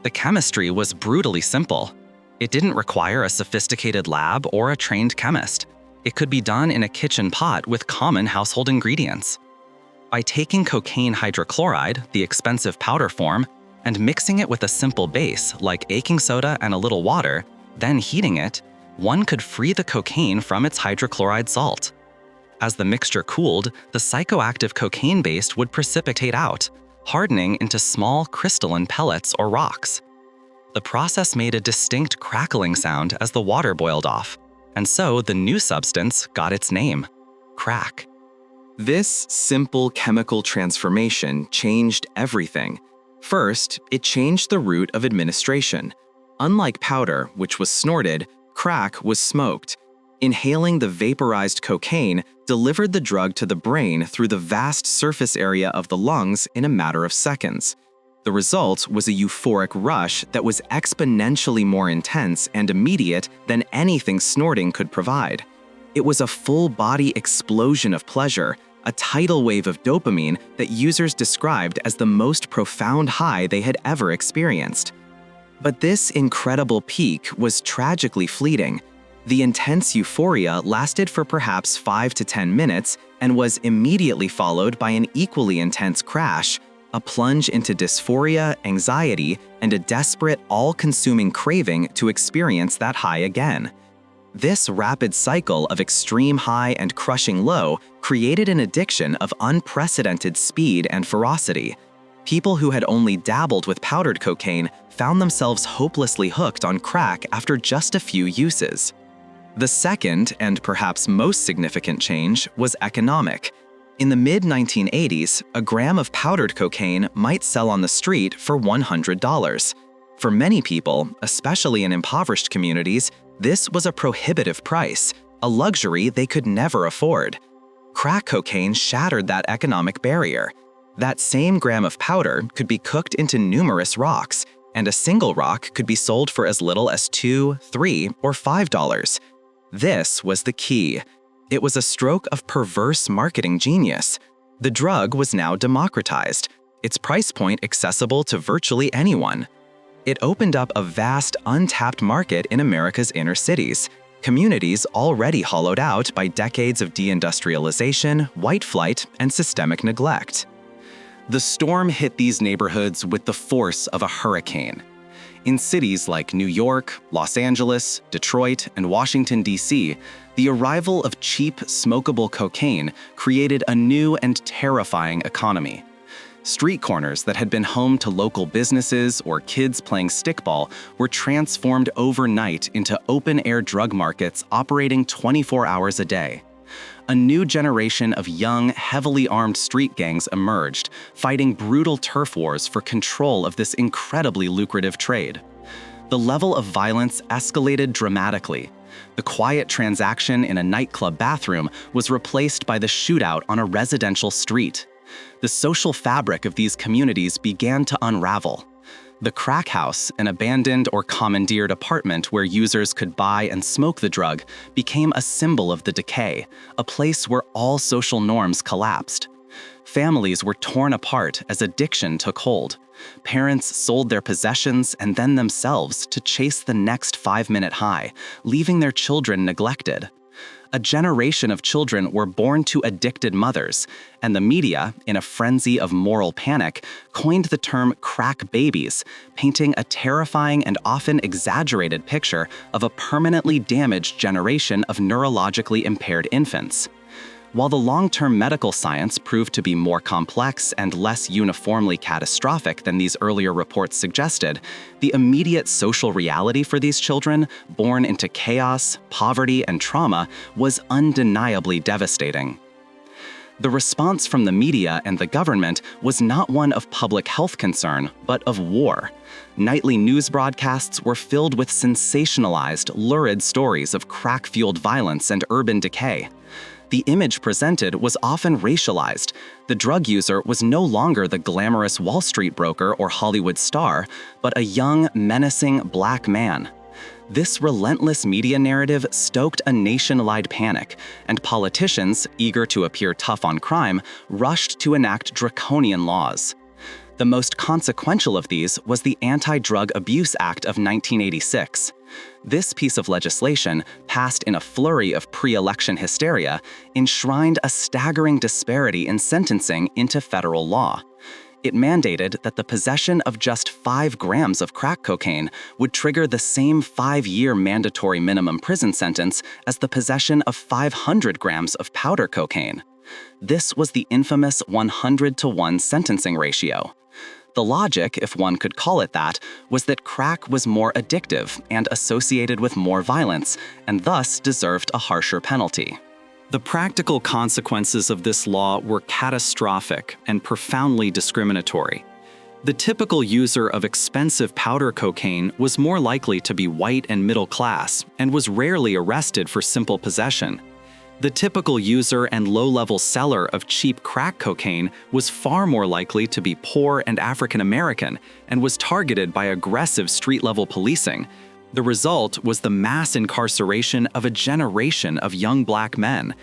The chemistry was brutally simple. It didn't require a sophisticated lab or a trained chemist. It could be done in a kitchen pot with common household ingredients. By taking cocaine hydrochloride, the expensive powder form, and mixing it with a simple base like baking soda and a little water, then heating it, one could free the cocaine from its hydrochloride salt. As the mixture cooled, the psychoactive cocaine base would precipitate out, hardening into small crystalline pellets or rocks. The process made a distinct crackling sound as the water boiled off, and so the new substance got its name, crack. This simple chemical transformation changed everything. First, it changed the route of administration. Unlike powder, which was snorted, crack was smoked. Inhaling the vaporized cocaine delivered the drug to the brain through the vast surface area of the lungs in a matter of seconds. The result was a euphoric rush that was exponentially more intense and immediate than anything snorting could provide. It was a full-body explosion of pleasure, a tidal wave of dopamine that users described as the most profound high they had ever experienced. But this incredible peak was tragically fleeting. The intense euphoria lasted for perhaps 5 to 10 minutes and was immediately followed by an equally intense crash, a plunge into dysphoria, anxiety, and a desperate, all-consuming craving to experience that high again. This rapid cycle of extreme high and crushing low created an addiction of unprecedented speed and ferocity. People who had only dabbled with powdered cocaine found themselves hopelessly hooked on crack after just a few uses. The second, and perhaps most significant change, was economic. In the mid-1980s, a gram of powdered cocaine might sell on the street for $100. For many people, especially in impoverished communities, this was a prohibitive price, a luxury they could never afford. Crack cocaine shattered that economic barrier. That same gram of powder could be cooked into numerous rocks, and a single rock could be sold for as little as $2, $3, or $5. This was the key. It was a stroke of perverse marketing genius. The drug was now democratized, its price point accessible to virtually anyone. It opened up a vast, untapped market in America's inner cities, communities already hollowed out by decades of deindustrialization, white flight, and systemic neglect. The storm hit these neighborhoods with the force of a hurricane. In cities like New York, Los Angeles, Detroit, and Washington, D.C., the arrival of cheap, smokable cocaine created a new and terrifying economy. Street corners that had been home to local businesses or kids playing stickball were transformed overnight into open-air drug markets operating 24 hours a day. A new generation of young, heavily armed street gangs emerged, fighting brutal turf wars for control of this incredibly lucrative trade. The level of violence escalated dramatically. The quiet transaction in a nightclub bathroom was replaced by the shootout on a residential street. The social fabric of these communities began to unravel. The crack house, an abandoned or commandeered apartment where users could buy and smoke the drug, became a symbol of the decay, a place where all social norms collapsed. Families were torn apart as addiction took hold. Parents sold their possessions and then themselves to chase the next 5-minute high, leaving their children neglected. A generation of children were born to addicted mothers, and the media, in a frenzy of moral panic, coined the term crack babies, painting a terrifying and often exaggerated picture of a permanently damaged generation of neurologically impaired infants. While the long-term medical science proved to be more complex and less uniformly catastrophic than these earlier reports suggested, the immediate social reality for these children, born into chaos, poverty, and trauma, was undeniably devastating. The response from the media and the government was not one of public health concern, but of war. Nightly news broadcasts were filled with sensationalized, lurid stories of crack-fueled violence and urban decay. The image presented was often racialized. The drug user was no longer the glamorous Wall Street broker or Hollywood star, but a young, menacing black man. This relentless media narrative stoked a nationwide panic, and politicians, eager to appear tough on crime, rushed to enact draconian laws. The most consequential of these was the Anti-Drug Abuse Act of 1986. This piece of legislation, passed in a flurry of pre-election hysteria, enshrined a staggering disparity in sentencing into federal law. It mandated that the possession of just 5 grams of crack cocaine would trigger the same 5-year mandatory minimum prison sentence as the possession of 500 grams of powder cocaine. This was the infamous 100-to-1 sentencing ratio. The logic, if one could call it that, was that crack was more addictive and associated with more violence, and thus deserved a harsher penalty. The practical consequences of this law were catastrophic and profoundly discriminatory. The typical user of expensive powder cocaine was more likely to be white and middle class and was rarely arrested for simple possession. The typical user and low-level seller of cheap crack cocaine was far more likely to be poor and African American and was targeted by aggressive street-level policing. The result was the mass incarceration of a generation of young black men.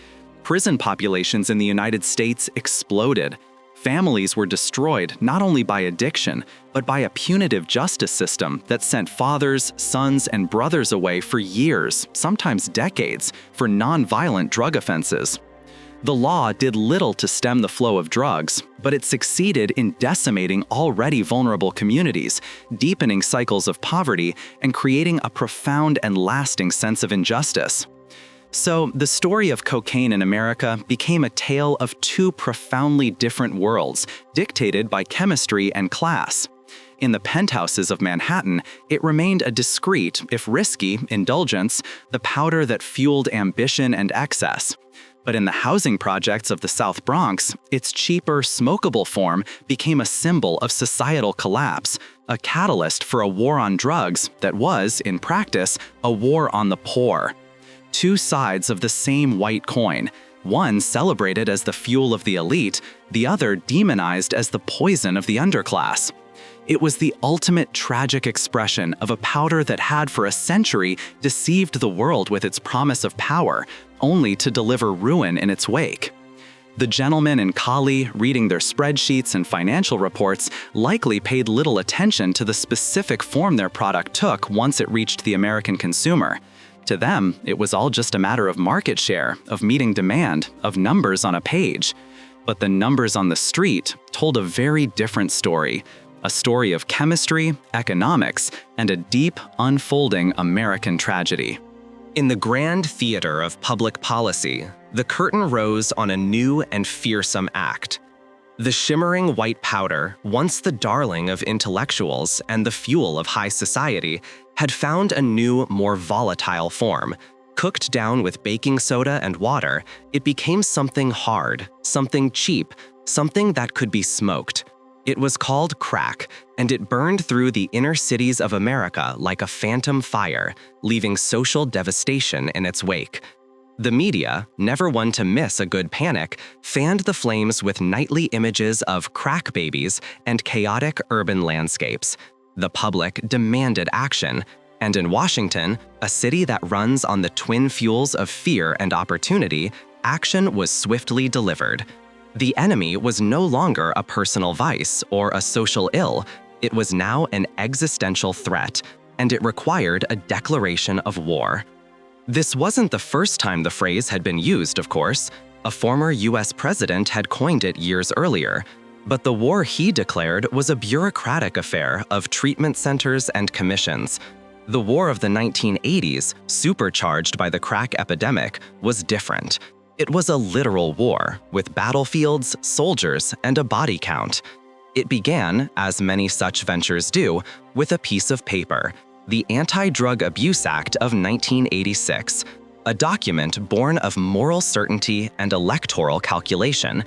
Prison populations in the United States exploded. Families were destroyed not only by addiction, but by a punitive justice system that sent fathers, sons, and brothers away for years, sometimes decades, for non-violent drug offenses. The law did little to stem the flow of drugs, but it succeeded in decimating already vulnerable communities, deepening cycles of poverty, and creating a profound and lasting sense of injustice. So, the story of cocaine in America became a tale of two profoundly different worlds, dictated by chemistry and class. In the penthouses of Manhattan, it remained a discreet, if risky, indulgence, the powder that fueled ambition and excess. But in the housing projects of the South Bronx, its cheaper, smokable form became a symbol of societal collapse, a catalyst for a war on drugs that was, in practice, a war on the poor. Two sides of the same white coin, one celebrated as the fuel of the elite, the other demonized as the poison of the underclass. It was the ultimate tragic expression of a powder that had for a century deceived the world with its promise of power, only to deliver ruin in its wake. The gentlemen in Cali, reading their spreadsheets and financial reports, likely paid little attention to the specific form their product took once it reached the American consumer. To them, it was all just a matter of market share, of meeting demand, of numbers on a page. But the numbers on the street told a very different story. A story of chemistry, economics, and a deep, unfolding American tragedy. In the grand theater of public policy, the curtain rose on a new and fearsome act. The shimmering white powder, once the darling of intellectuals and the fuel of high society, had found a new, more volatile form. Cooked down with baking soda and water, it became something hard, something cheap, something that could be smoked. It was called crack, and it burned through the inner cities of America like a phantom fire, leaving social devastation in its wake. The media, never one to miss a good panic, fanned the flames with nightly images of crack babies and chaotic urban landscapes. The public demanded action, and in Washington, a city that runs on the twin fuels of fear and opportunity, action was swiftly delivered. The enemy was no longer a personal vice or a social ill. It was now an existential threat, and it required a declaration of war. This wasn't the first time the phrase had been used, of course. A former US president had coined it years earlier. But the war he declared was a bureaucratic affair of treatment centers and commissions. The war of the 1980s, supercharged by the crack epidemic, was different. It was a literal war, with battlefields, soldiers, and a body count. It began, as many such ventures do, with a piece of paper, the Anti-Drug Abuse Act of 1986, a document born of moral certainty and electoral calculation.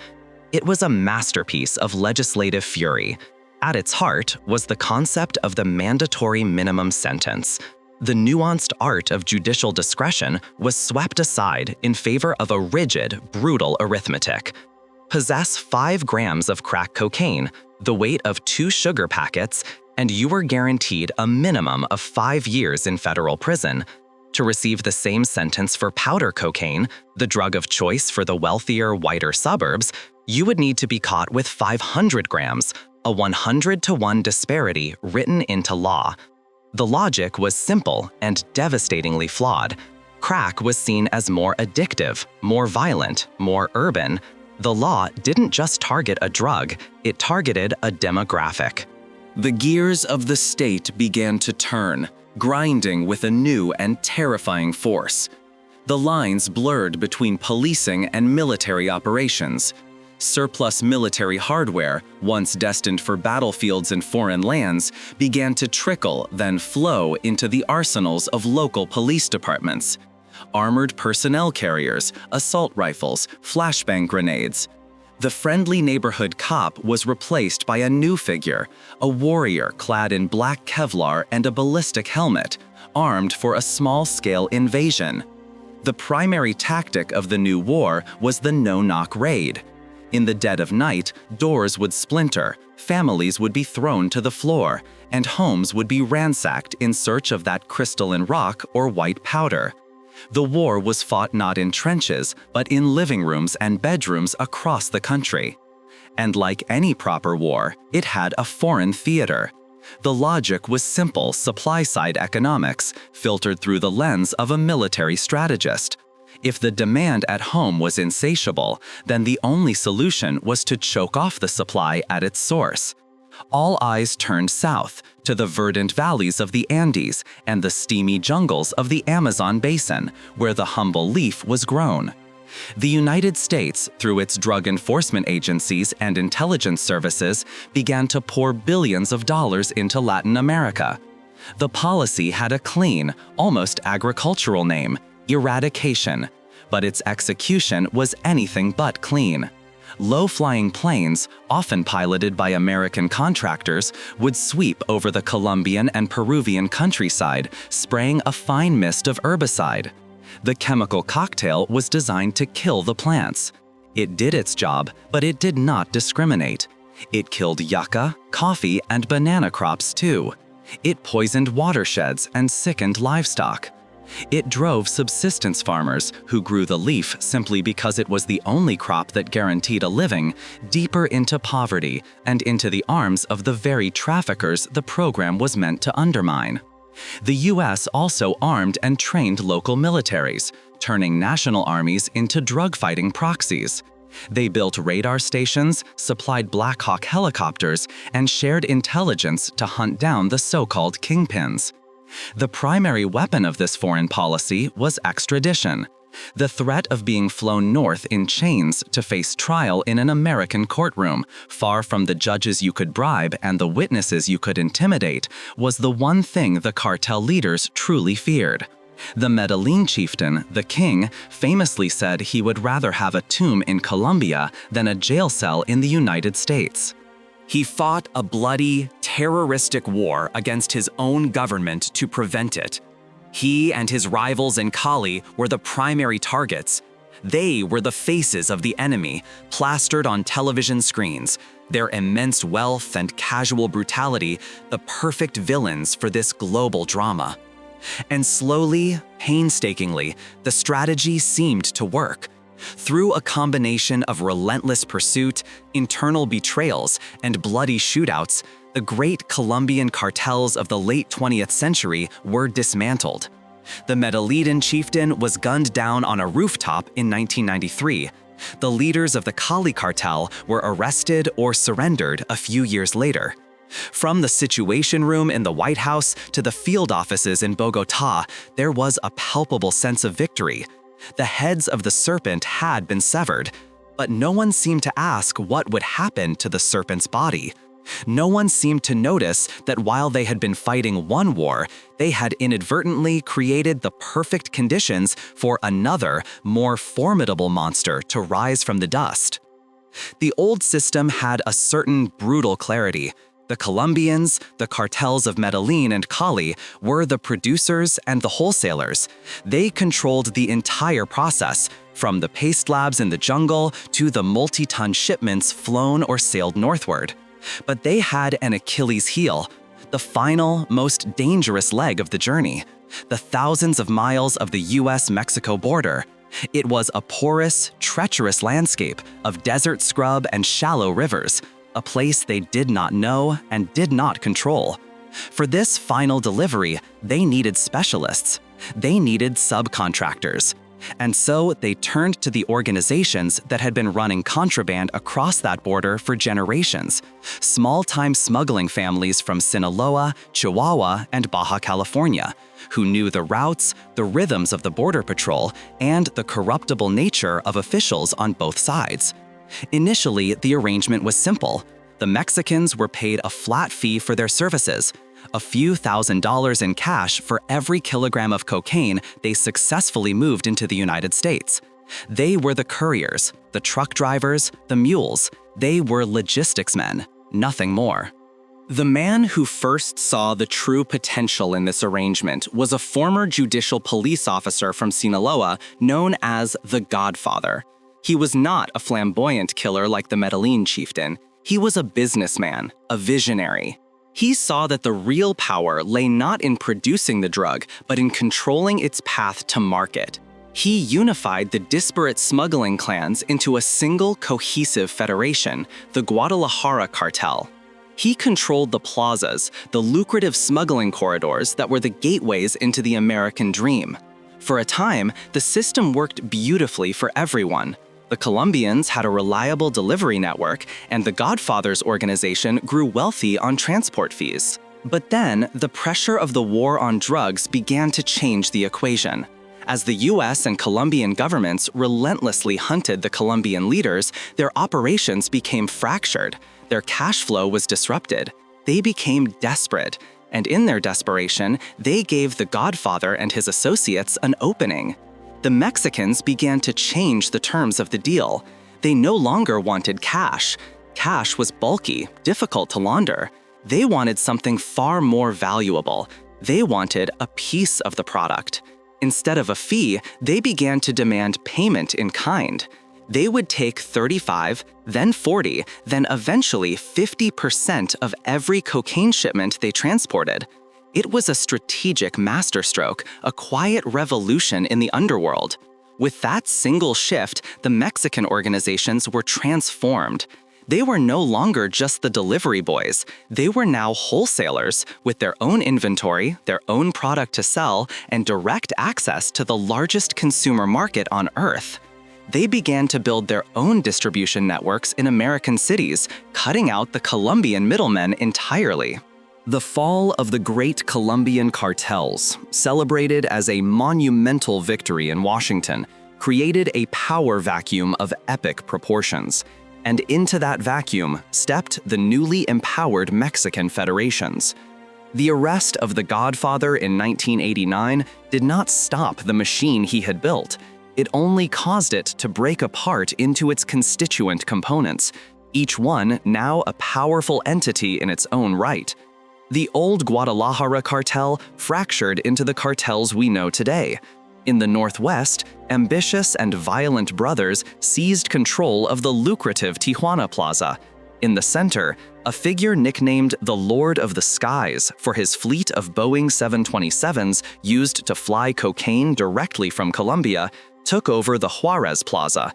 It was a masterpiece of legislative fury. At its heart was the concept of the mandatory minimum sentence. The nuanced art of judicial discretion was swept aside in favor of a rigid, brutal arithmetic. Possess 5 grams of crack cocaine, the weight of 2 sugar packets, and you were guaranteed a minimum of 5 years in federal prison. To receive the same sentence for powder cocaine, the drug of choice for the wealthier, whiter suburbs, you would need to be caught with 500 grams, a 100-to-1 disparity written into law. The logic was simple and devastatingly flawed. Crack was seen as more addictive, more violent, more urban. The law didn't just target a drug, it targeted a demographic. The gears of the state began to turn, grinding with a new and terrifying force. The lines blurred between policing and military operations. Surplus military hardware, once destined for battlefields and foreign lands, began to trickle, then flow into the arsenals of local police departments. Armored personnel carriers, assault rifles, flashbang grenades. The friendly neighborhood cop was replaced by a new figure, a warrior clad in black Kevlar and a ballistic helmet, armed for a small-scale invasion. The primary tactic of the new war was the no-knock raid. In the dead of night, doors would splinter, families would be thrown to the floor, and homes would be ransacked in search of that crystalline rock or white powder. The war was fought not in trenches, but in living rooms and bedrooms across the country. And like any proper war, it had a foreign theater. The logic was simple supply-side economics, filtered through the lens of a military strategist. If the demand at home was insatiable, then the only solution was to choke off the supply at its source. All eyes turned south, to the verdant valleys of the Andes and the steamy jungles of the Amazon basin, where the humble leaf was grown. The United States, through its drug enforcement agencies and intelligence services, began to pour billions of dollars into Latin America. The policy had a clean, almost agricultural name, eradication, but its execution was anything but clean. Low-flying planes, often piloted by American contractors, would sweep over the Colombian and Peruvian countryside, spraying a fine mist of herbicide. The chemical cocktail was designed to kill the plants. It did its job, but it did not discriminate. It killed yucca, coffee, and banana crops too. It poisoned watersheds and sickened livestock. It drove subsistence farmers, who grew the leaf simply because it was the only crop that guaranteed a living, deeper into poverty and into the arms of the very traffickers the program was meant to undermine. The U.S. also armed and trained local militaries, turning national armies into drug-fighting proxies. They built radar stations, supplied Black Hawk helicopters, and shared intelligence to hunt down the so-called kingpins. The primary weapon of this foreign policy was extradition, the threat of being flown north in chains to face trial in an American courtroom, far from the judges you could bribe and the witnesses you could intimidate, was the one thing the cartel leaders truly feared. The Medellín chieftain, the king, famously said he would rather have a tomb in Colombia than a jail cell in the United States. He fought a bloody, terroristic war against his own government to prevent it. He and his rivals in Cali were the primary targets. They were the faces of the enemy, plastered on television screens, their immense wealth and casual brutality the perfect villains for this global drama. And slowly, painstakingly, the strategy seemed to work. Through a combination of relentless pursuit, internal betrayals, and bloody shootouts, the great Colombian cartels of the late 20th century were dismantled. The Medellín chieftain was gunned down on a rooftop in 1993. The leaders of the Cali cartel were arrested or surrendered a few years later. From the Situation Room in the White House to the field offices in Bogotá, there was a palpable sense of victory. The heads of the serpent had been severed, but no one seemed to ask what would happen to the serpent's body. No one seemed to notice that while they had been fighting one war, they had inadvertently created the perfect conditions for another, more formidable monster to rise from the dust. The old system had a certain brutal clarity. The Colombians, the cartels of Medellín and Cali, were the producers and the wholesalers. They controlled the entire process, from the paste labs in the jungle to the multi-ton shipments flown or sailed northward. But they had an Achilles heel, the final, most dangerous leg of the journey, the thousands of miles of the US-Mexico border. It was a porous, treacherous landscape of desert scrub and shallow rivers, a place they did not know and did not control. For this final delivery, they needed specialists. They needed subcontractors. And so they turned to the organizations that had been running contraband across that border for generations, small-time smuggling families from Sinaloa, Chihuahua, and Baja California, who knew the routes, the rhythms of the Border Patrol, and the corruptible nature of officials on both sides. Initially, the arrangement was simple. The Mexicans were paid a flat fee for their services, a few $1,000s in cash for every kilogram of cocaine they successfully moved into the United States. They were the couriers, the truck drivers, the mules. They were logistics men, nothing more. The man who first saw the true potential in this arrangement was a former judicial police officer from Sinaloa known as the Godfather. He was not a flamboyant killer like the Medellín chieftain. He was a businessman, a visionary. He saw that the real power lay not in producing the drug, but in controlling its path to market. He unified the disparate smuggling clans into a single cohesive federation, the Guadalajara Cartel. He controlled the plazas, the lucrative smuggling corridors that were the gateways into the American dream. For a time, the system worked beautifully for everyone. The Colombians had a reliable delivery network, and the Godfather's organization grew wealthy on transport fees. But then, the pressure of the war on drugs began to change the equation. As the US and Colombian governments relentlessly hunted the Colombian leaders, their operations became fractured. Their cash flow was disrupted. They became desperate, and in their desperation, they gave the Godfather and his associates an opening. The Mexicans began to change the terms of the deal. They no longer wanted cash. Cash was bulky, difficult to launder. They wanted something far more valuable. They wanted a piece of the product. Instead of a fee, they began to demand payment in kind. They would take 35, then 40, then eventually 50% of every cocaine shipment they transported. It was a strategic masterstroke, a quiet revolution in the underworld. With that single shift, the Mexican organizations were transformed. They were no longer just the delivery boys. They were now wholesalers with their own inventory, their own product to sell, and direct access to the largest consumer market on Earth. They began to build their own distribution networks in American cities, cutting out the Colombian middlemen entirely. The fall of the great Colombian cartels, celebrated as a monumental victory in Washington, created a power vacuum of epic proportions. And into that vacuum stepped the newly empowered Mexican federations. The arrest of the Godfather in 1989 did not stop the machine he had built. It only caused it to break apart into its constituent components, each one now a powerful entity in its own right. The old Guadalajara cartel fractured into the cartels we know today. In the Northwest, ambitious and violent brothers seized control of the lucrative Tijuana Plaza. In the center, a figure nicknamed the Lord of the Skies for his fleet of Boeing 727s used to fly cocaine directly from Colombia took over the Juarez Plaza.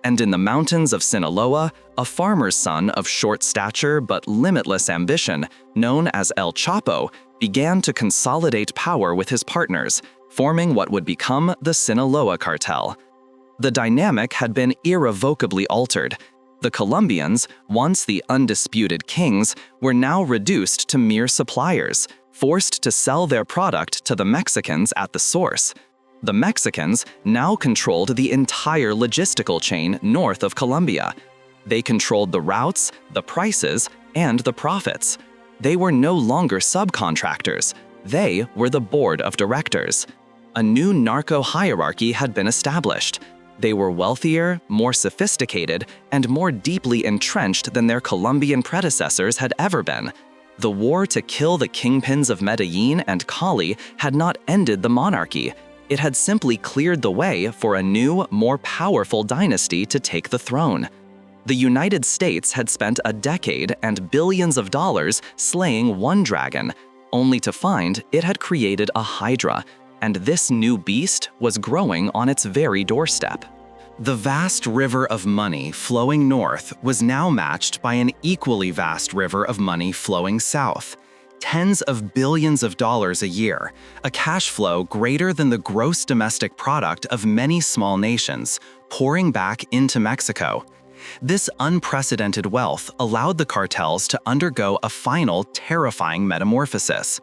And in the mountains of Sinaloa, a farmer's son of short stature but limitless ambition, known as El Chapo, began to consolidate power with his partners, forming what would become the Sinaloa cartel. The dynamic had been irrevocably altered. The Colombians, once the undisputed kings, were now reduced to mere suppliers, forced to sell their product to the Mexicans at the source. The Mexicans now controlled the entire logistical chain north of Colombia. They controlled the routes, the prices, and the profits. They were no longer subcontractors. They were the board of directors. A new narco hierarchy had been established. They were wealthier, more sophisticated, and more deeply entrenched than their Colombian predecessors had ever been. The war to kill the kingpins of Medellín and Cali had not ended the monarchy. It had simply cleared the way for a new, more powerful dynasty to take the throne. The United States had spent a decade and billions of dollars slaying one dragon, only to find it had created a hydra, and this new beast was growing on its very doorstep. The vast river of money flowing north was now matched by an equally vast river of money flowing south. Tens of billions of dollars a year, a cash flow greater than the gross domestic product of many small nations, pouring back into Mexico. This unprecedented wealth allowed the cartels to undergo a final, terrifying metamorphosis.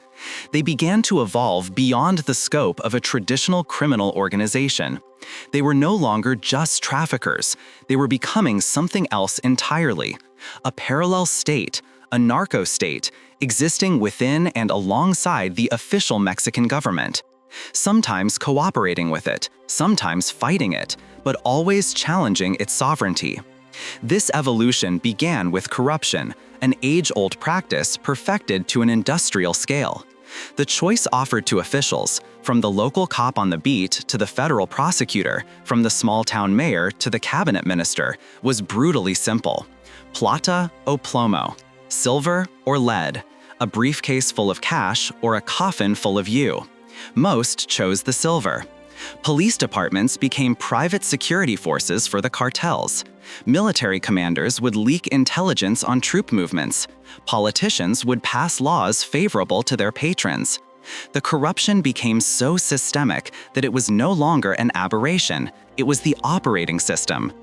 They began to evolve beyond the scope of a traditional criminal organization. They were no longer just traffickers. They were becoming something else entirely: a parallel state, a narco-state, existing within and alongside the official Mexican government. Sometimes cooperating with it, sometimes fighting it, but always challenging its sovereignty. This evolution began with corruption, an age-old practice perfected to an industrial scale. The choice offered to officials, from the local cop on the beat to the federal prosecutor, from the small-town mayor to the cabinet minister, was brutally simple: plata o plomo, silver or lead, a briefcase full of cash or a coffin full of you. Most chose the silver. Police departments became private security forces for the cartels. Military commanders would leak intelligence on troop movements. Politicians would pass laws favorable to their patrons. The corruption became so systemic that it was no longer an aberration. It was the operating system.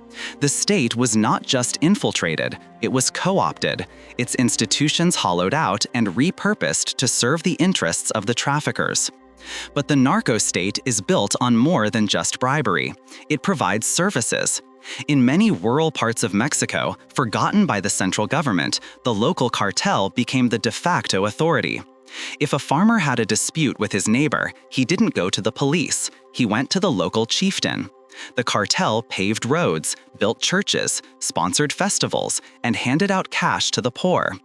The state was not just infiltrated, it was co-opted, its institutions hollowed out and repurposed to serve the interests of the traffickers. But the narco-state is built on more than just bribery. It provides services. In many rural parts of Mexico, forgotten by the central government, the local cartel became the de facto authority. If a farmer had a dispute with his neighbor, he didn't go to the police, he went to the local chieftain. The cartel paved roads, built churches, sponsored festivals, and handed out cash to the poor.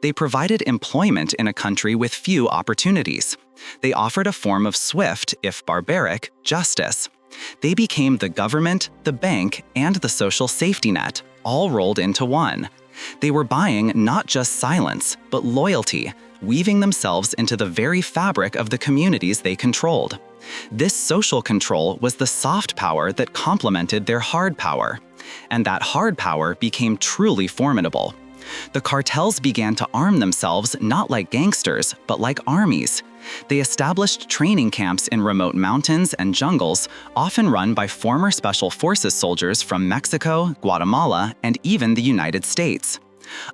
They provided employment in a country with few opportunities. They offered a form of swift, if barbaric, justice. They became the government, the bank, and the social safety net, all rolled into one. They were buying not just silence, but loyalty, weaving themselves into the very fabric of the communities they controlled. This social control was the soft power that complemented their hard power. And that hard power became truly formidable. The cartels began to arm themselves not like gangsters, but like armies. They established training camps in remote mountains and jungles, often run by former Special Forces soldiers from Mexico, Guatemala, and even the United States.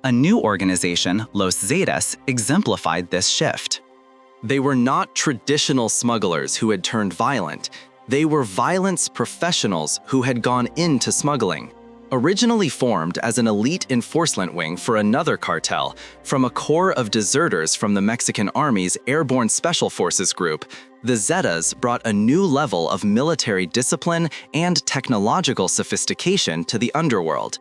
A new organization, Los Zetas, exemplified this shift. They were not traditional smugglers who had turned violent. They were violence professionals who had gone into smuggling. Originally formed as an elite enforcement wing for another cartel, from a corps of deserters from the Mexican Army's Airborne Special Forces Group, the Zetas brought a new level of military discipline and technological sophistication to the underworld.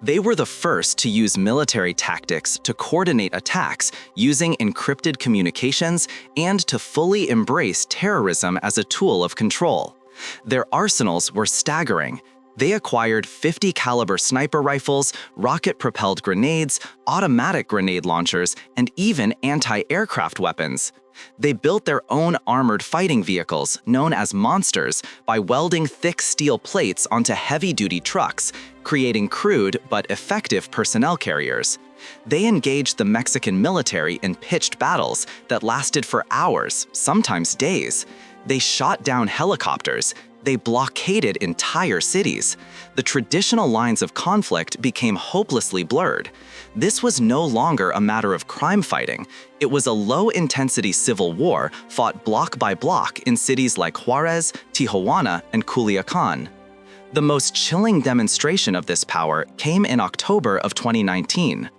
They were the first to use military tactics to coordinate attacks using encrypted communications and to fully embrace terrorism as a tool of control. Their arsenals were staggering. They acquired 50 caliber sniper rifles, rocket-propelled grenades, automatic grenade launchers, and even anti-aircraft weapons. They built their own armored fighting vehicles, known as monsters, by welding thick steel plates onto heavy-duty trucks, creating crude but effective personnel carriers. They engaged the Mexican military in pitched battles that lasted for hours, sometimes days. They shot down helicopters. They blockaded entire cities. The traditional lines of conflict became hopelessly blurred. This was no longer a matter of crime fighting. It was a low-intensity civil war fought block by block in cities like Juarez, Tijuana, and Culiacan. The most chilling demonstration of this power came in October of 2019.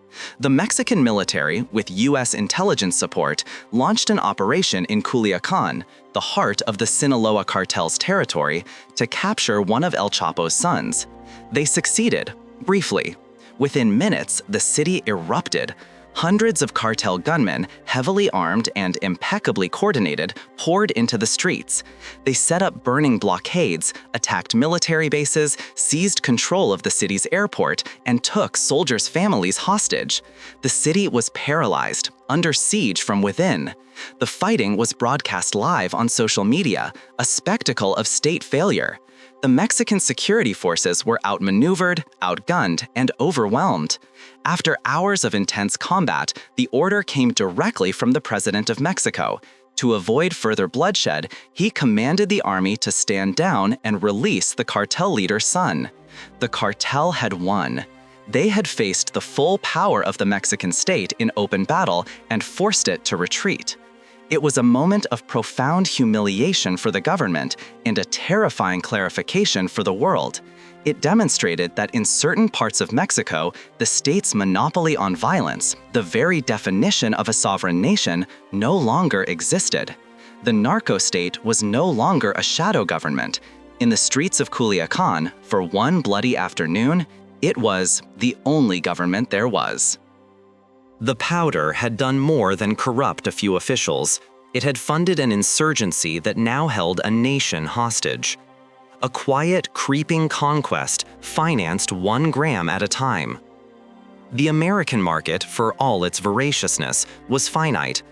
The Mexican military, with U.S. intelligence support, launched an operation in Culiacan, the heart of the Sinaloa cartel's territory, to capture one of El Chapo's sons. They succeeded, briefly. Within minutes, the city erupted. Hundreds of cartel gunmen, heavily armed and impeccably coordinated, poured into the streets. They set up burning blockades, attacked military bases, seized control of the city's airport, and took soldiers' families hostage. The city was paralyzed, under siege from within. The fighting was broadcast live on social media, a spectacle of state failure. The Mexican security forces were outmaneuvered, outgunned, and overwhelmed. After hours of intense combat, the order came directly from the President of Mexico. To avoid further bloodshed, he commanded the army to stand down and release the cartel leader's son. The cartel had won. They had faced the full power of the Mexican state in open battle and forced it to retreat. It was a moment of profound humiliation for the government and a terrifying clarification for the world. It demonstrated that in certain parts of Mexico, the state's monopoly on violence, the very definition of a sovereign nation, no longer existed. The narco-state was no longer a shadow government. In the streets of Culiacan, for one bloody afternoon, it was the only government there was. The powder had done more than corrupt a few officials. It had funded an insurgency that now held a nation hostage. A quiet, creeping conquest financed 1 gram at a time. The American market, for all its voraciousness, was finite.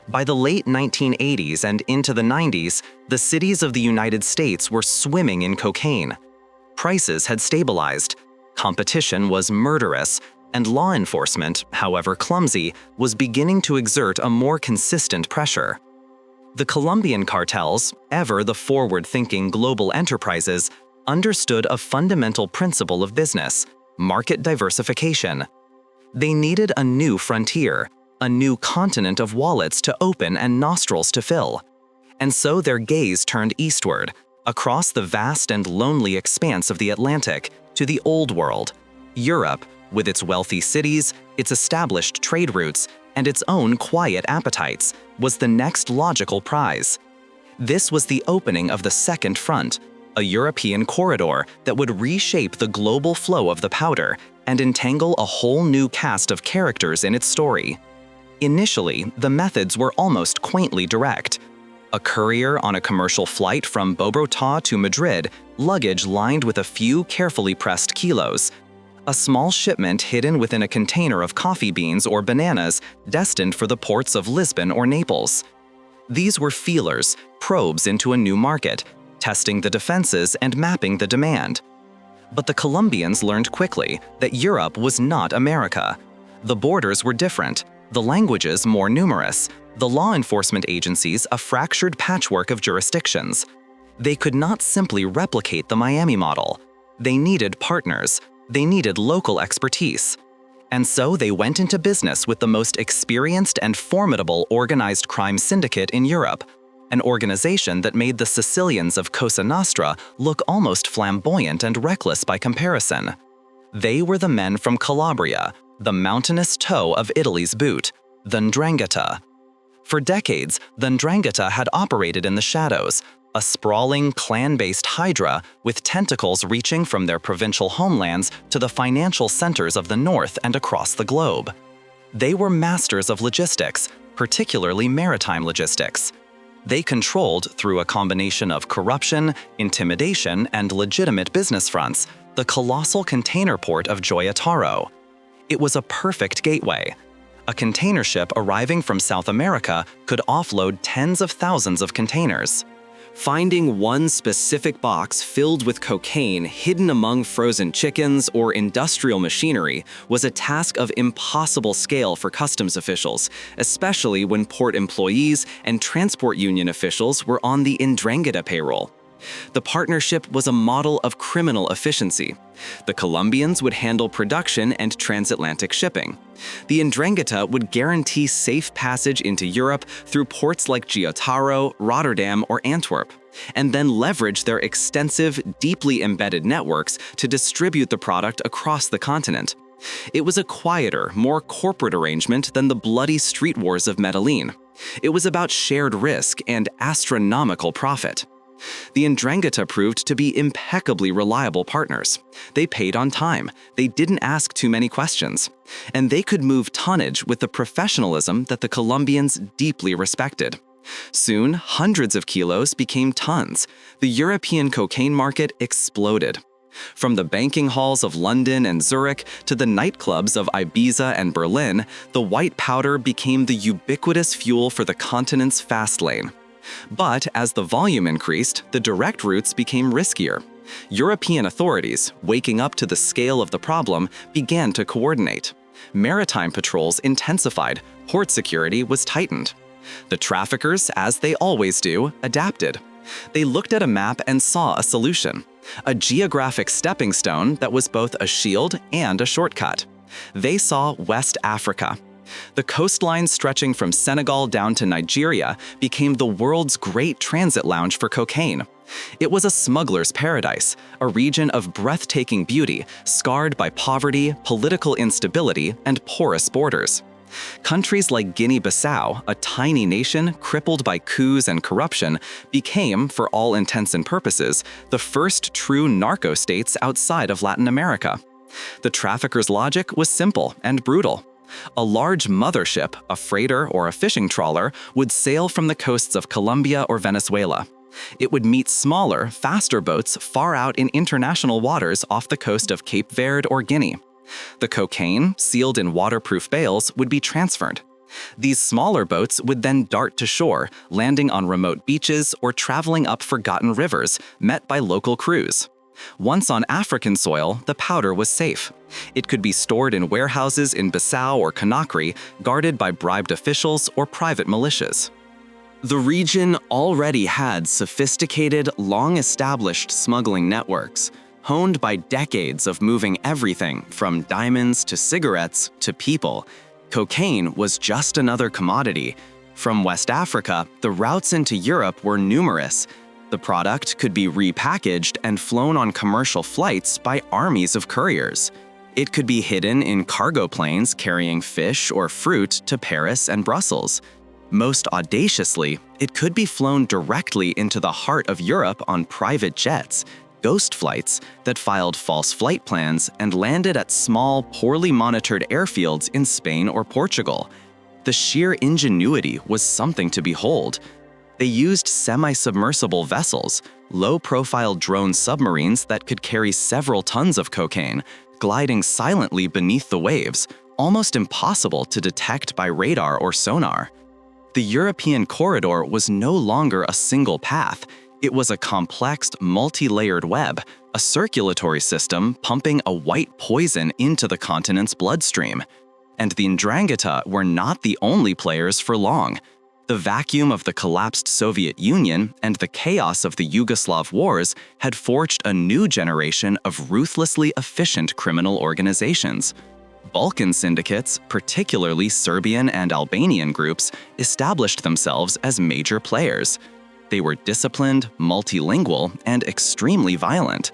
By the late 1980s and into the 90s, the cities of the United States were swimming in cocaine. Prices had stabilized. Competition was murderous, and law enforcement, however clumsy, was beginning to exert a more consistent pressure. The Colombian cartels, ever the forward-thinking global enterprises, understood a fundamental principle of business: market diversification. They needed a new frontier, a new continent of wallets to open and nostrils to fill. And so their gaze turned eastward, across the vast and lonely expanse of the Atlantic, to the Old World, Europe, with its wealthy cities, its established trade routes, and its own quiet appetites, was the next logical prize. This was the opening of the second front, a European corridor that would reshape the global flow of the powder and entangle a whole new cast of characters in its story. Initially, the methods were almost quaintly direct. A courier on a commercial flight from Bogotá to Madrid, luggage lined with a few carefully pressed kilos. A small shipment hidden within a container of coffee beans or bananas destined for the ports of Lisbon or Naples. These were feelers, probes into a new market, testing the defenses and mapping the demand. But the Colombians learned quickly that Europe was not America. The borders were different, the languages more numerous, the law enforcement agencies a fractured patchwork of jurisdictions. They could not simply replicate the Miami model. They needed partners. They needed local expertise. And so they went into business with the most experienced and formidable organized crime syndicate in Europe, an organization that made the Sicilians of Cosa Nostra look almost flamboyant and reckless by comparison. They were the men from Calabria, the mountainous toe of Italy's boot, the 'Ndrangheta. For decades, the 'Ndrangheta had operated in the shadows, a sprawling, clan-based hydra with tentacles reaching from their provincial homelands to the financial centers of the north and across the globe. They were masters of logistics, particularly maritime logistics. They controlled, through a combination of corruption, intimidation, and legitimate business fronts, the colossal container port of Joyataro. It was a perfect gateway. A container ship arriving from South America could offload tens of thousands of containers. Finding one specific box filled with cocaine hidden among frozen chickens or industrial machinery was a task of impossible scale for customs officials, especially when port employees and transport union officials were on the 'Ndrangheta payroll. The partnership was a model of criminal efficiency. The Colombians would handle production and transatlantic shipping. The 'Ndrangheta would guarantee safe passage into Europe through ports like Gyotaro, Rotterdam, or Antwerp, and then leverage their extensive, deeply embedded networks to distribute the product across the continent. It was a quieter, more corporate arrangement than the bloody street wars of Medellín. It was about shared risk and astronomical profit. The 'Ndrangheta proved to be impeccably reliable partners. They paid on time, they didn't ask too many questions, and they could move tonnage with the professionalism that the Colombians deeply respected. Soon, hundreds of kilos became tons. The European cocaine market exploded. From the banking halls of London and Zurich to the nightclubs of Ibiza and Berlin, the white powder became the ubiquitous fuel for the continent's fast lane. But as the volume increased, the direct routes became riskier. European authorities, waking up to the scale of the problem, began to coordinate. Maritime patrols intensified, port security was tightened. The traffickers, as they always do, adapted. They looked at a map and saw a solution, a geographic stepping stone that was both a shield and a shortcut. They saw West Africa. The coastline stretching from Senegal down to Nigeria became the world's great transit lounge for cocaine. It was a smuggler's paradise, a region of breathtaking beauty, scarred by poverty, political instability, and porous borders. Countries like Guinea-Bissau, a tiny nation crippled by coups and corruption, became, for all intents and purposes, the first true narco-states outside of Latin America. The traffickers' logic was simple and brutal. A large mothership, a freighter or a fishing trawler, would sail from the coasts of Colombia or Venezuela. It would meet smaller, faster boats far out in international waters off the coast of Cape Verde or Guinea. The cocaine, sealed in waterproof bales, would be transferred. These smaller boats would then dart to shore, landing on remote beaches or traveling up forgotten rivers, met by local crews. Once on African soil, the powder was safe. It could be stored in warehouses in Bissau or Conakry, guarded by bribed officials or private militias. The region already had sophisticated, long-established smuggling networks, honed by decades of moving everything from diamonds to cigarettes to people. Cocaine was just another commodity. From West Africa, the routes into Europe were numerous. The product could be repackaged and flown on commercial flights by armies of couriers. It could be hidden in cargo planes carrying fish or fruit to Paris and Brussels. Most audaciously, it could be flown directly into the heart of Europe on private jets, ghost flights that filed false flight plans and landed at small, poorly monitored airfields in Spain or Portugal. The sheer ingenuity was something to behold. They used semi-submersible vessels, low-profile drone submarines that could carry several tons of cocaine, gliding silently beneath the waves, almost impossible to detect by radar or sonar. The European corridor was no longer a single path. It was a complex, multi-layered web, a circulatory system pumping a white poison into the continent's bloodstream. And the Ndrangheta were not the only players for long. The vacuum of the collapsed Soviet Union and the chaos of the Yugoslav wars had forged a new generation of ruthlessly efficient criminal organizations. Balkan syndicates, particularly Serbian and Albanian groups, established themselves as major players. They were disciplined, multilingual, and extremely violent.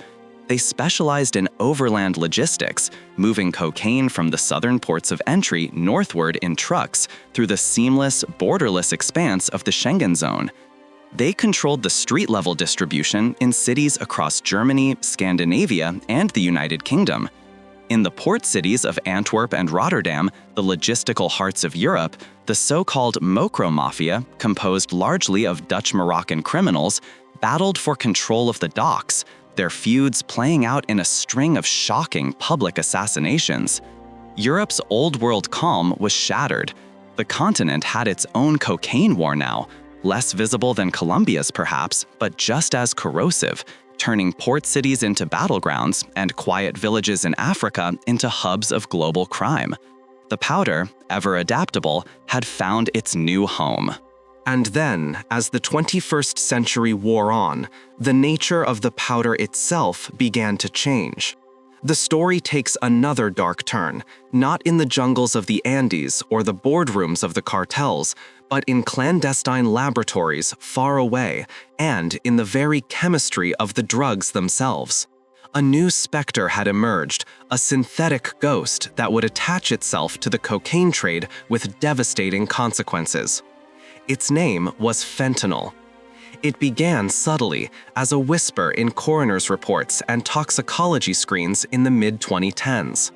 They specialized in overland logistics, moving cocaine from the southern ports of entry northward in trucks through the seamless, borderless expanse of the Schengen zone. They controlled the street-level distribution in cities across Germany, Scandinavia, and the United Kingdom. In the port cities of Antwerp and Rotterdam, the logistical hearts of Europe, the so-called Mokro Mafia, composed largely of Dutch-Moroccan criminals, battled for control of the docks, their feuds playing out in a string of shocking public assassinations. Europe's old-world calm was shattered. The continent had its own cocaine war now, less visible than Colombia's perhaps, but just as corrosive, turning port cities into battlegrounds and quiet villages in Africa into hubs of global crime. The powder, ever adaptable, had found its new home. And then, as the 21st century wore on, the nature of the powder itself began to change. The story takes another dark turn, not in the jungles of the Andes or the boardrooms of the cartels, but in clandestine laboratories far away and in the very chemistry of the drugs themselves. A new specter had emerged, a synthetic ghost that would attach itself to the cocaine trade with devastating consequences. Its name was fentanyl. It began subtly as a whisper in coroner's reports and toxicology screens in the mid-2010s.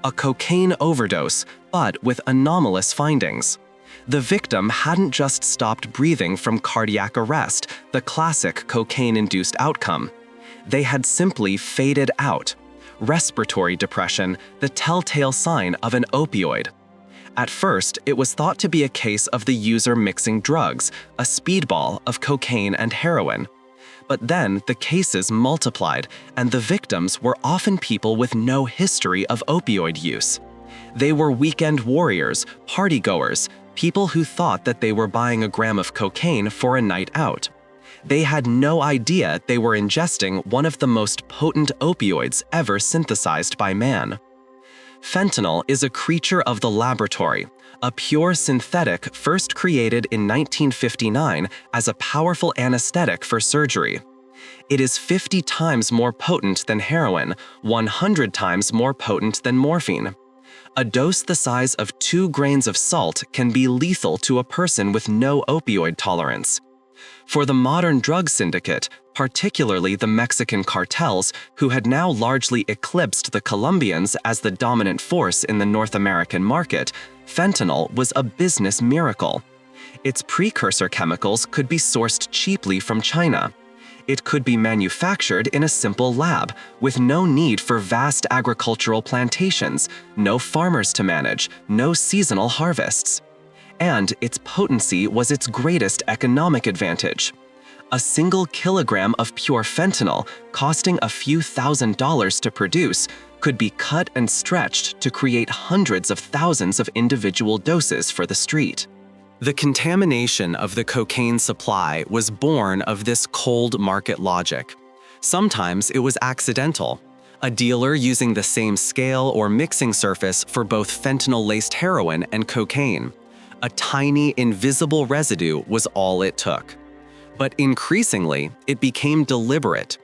A cocaine overdose, but with anomalous findings. The victim hadn't just stopped breathing from cardiac arrest, the classic cocaine-induced outcome. They had simply faded out. Respiratory depression, the telltale sign of an opioid. At first, it was thought to be a case of the user mixing drugs, a speedball of cocaine and heroin. But then the cases multiplied, and the victims were often people with no history of opioid use. They were weekend warriors, partygoers, people who thought that they were buying a gram of cocaine for a night out. They had no idea they were ingesting one of the most potent opioids ever synthesized by man. Fentanyl is a creature of the laboratory, a pure synthetic first created in 1959 as a powerful anesthetic for surgery. It is 50 times more potent than heroin, 100 times more potent than morphine. A dose the size of 2 grains of salt can be lethal to a person with no opioid tolerance. For the modern drug syndicate, particularly the Mexican cartels, who had now largely eclipsed the Colombians as the dominant force in the North American market, fentanyl was a business miracle. Its precursor chemicals could be sourced cheaply from China. It could be manufactured in a simple lab, with no need for vast agricultural plantations, no farmers to manage, no seasonal harvests. And its potency was its greatest economic advantage. A single kilogram of pure fentanyl, costing a few $1,000s to produce, could be cut and stretched to create hundreds of thousands of individual doses for the street. The contamination of the cocaine supply was born of this cold market logic. Sometimes it was accidental. A dealer using the same scale or mixing surface for both fentanyl-laced heroin and cocaine. A tiny, invisible residue was all it took. But increasingly, it became deliberate.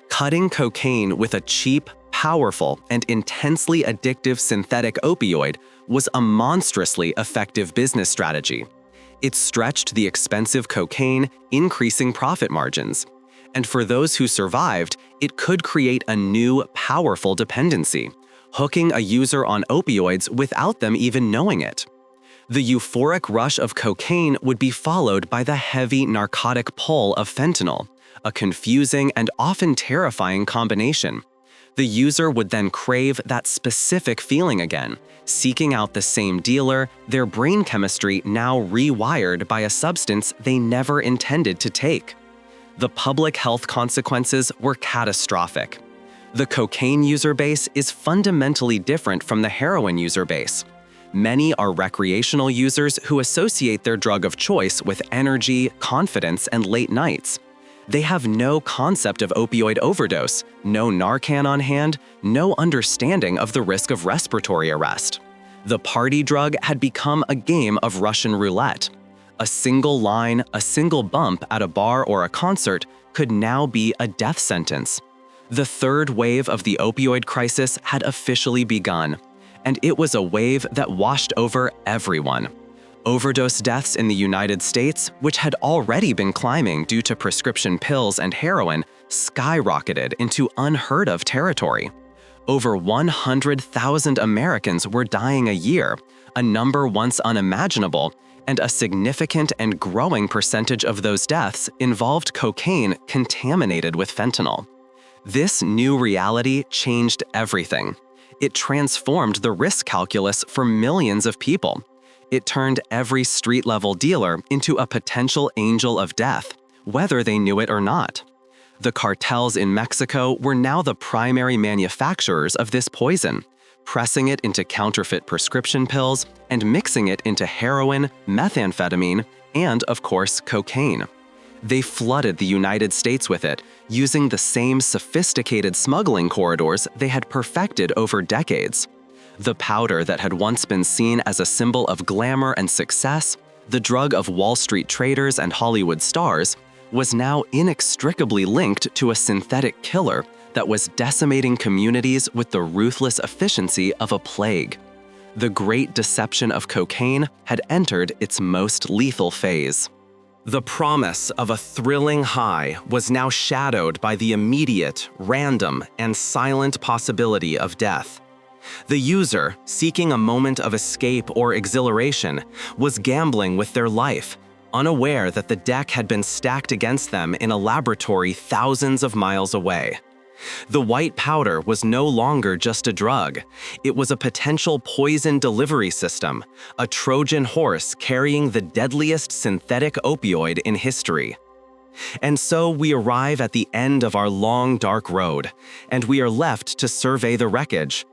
Cutting cocaine with a cheap, powerful, and intensely addictive synthetic opioid was a monstrously effective business strategy. It stretched the expensive cocaine, increasing profit margins. And for those who survived, it could create a new, powerful dependency, hooking a user on opioids without them even knowing it. The euphoric rush of cocaine would be followed by the heavy narcotic pull of fentanyl, a confusing and often terrifying combination. The user would then crave that specific feeling again, seeking out the same dealer, their brain chemistry now rewired by a substance they never intended to take. The public health consequences were catastrophic. The cocaine user base is fundamentally different from the heroin user base. Many are recreational users who associate their drug of choice with energy, confidence, and late nights. They have no concept of opioid overdose, no Narcan on hand, no understanding of the risk of respiratory arrest. The party drug had become a game of Russian roulette. A single line, a single bump at a bar or a concert could now be a death sentence. The third wave of the opioid crisis had officially begun, and it was a wave that washed over everyone. Overdose deaths in the United States, which had already been climbing due to prescription pills and heroin, skyrocketed into unheard-of territory. Over 100,000 Americans were dying a year, a number once unimaginable, and a significant and growing percentage of those deaths involved cocaine contaminated with fentanyl. This new reality changed everything. It transformed the risk calculus for millions of people. It turned every street-level dealer into a potential angel of death, whether they knew it or not. The cartels in Mexico were now the primary manufacturers of this poison, pressing it into counterfeit prescription pills and mixing it into heroin, methamphetamine, and, of course, cocaine. They flooded the United States with it, using the same sophisticated smuggling corridors they had perfected over decades. The powder that had once been seen as a symbol of glamour and success, the drug of Wall Street traders and Hollywood stars, was now inextricably linked to a synthetic killer that was decimating communities with the ruthless efficiency of a plague. The great deception of cocaine had entered its most lethal phase. The promise of a thrilling high was now shadowed by the immediate, random, and silent possibility of death. The user, seeking a moment of escape or exhilaration, was gambling with their life, unaware that the deck had been stacked against them in a laboratory thousands of miles away. The white powder was no longer just a drug. It was a potential poison delivery system, a Trojan horse carrying the deadliest synthetic opioid in history. And so we arrive at the end of our long, dark road, and we are left to survey the wreckage.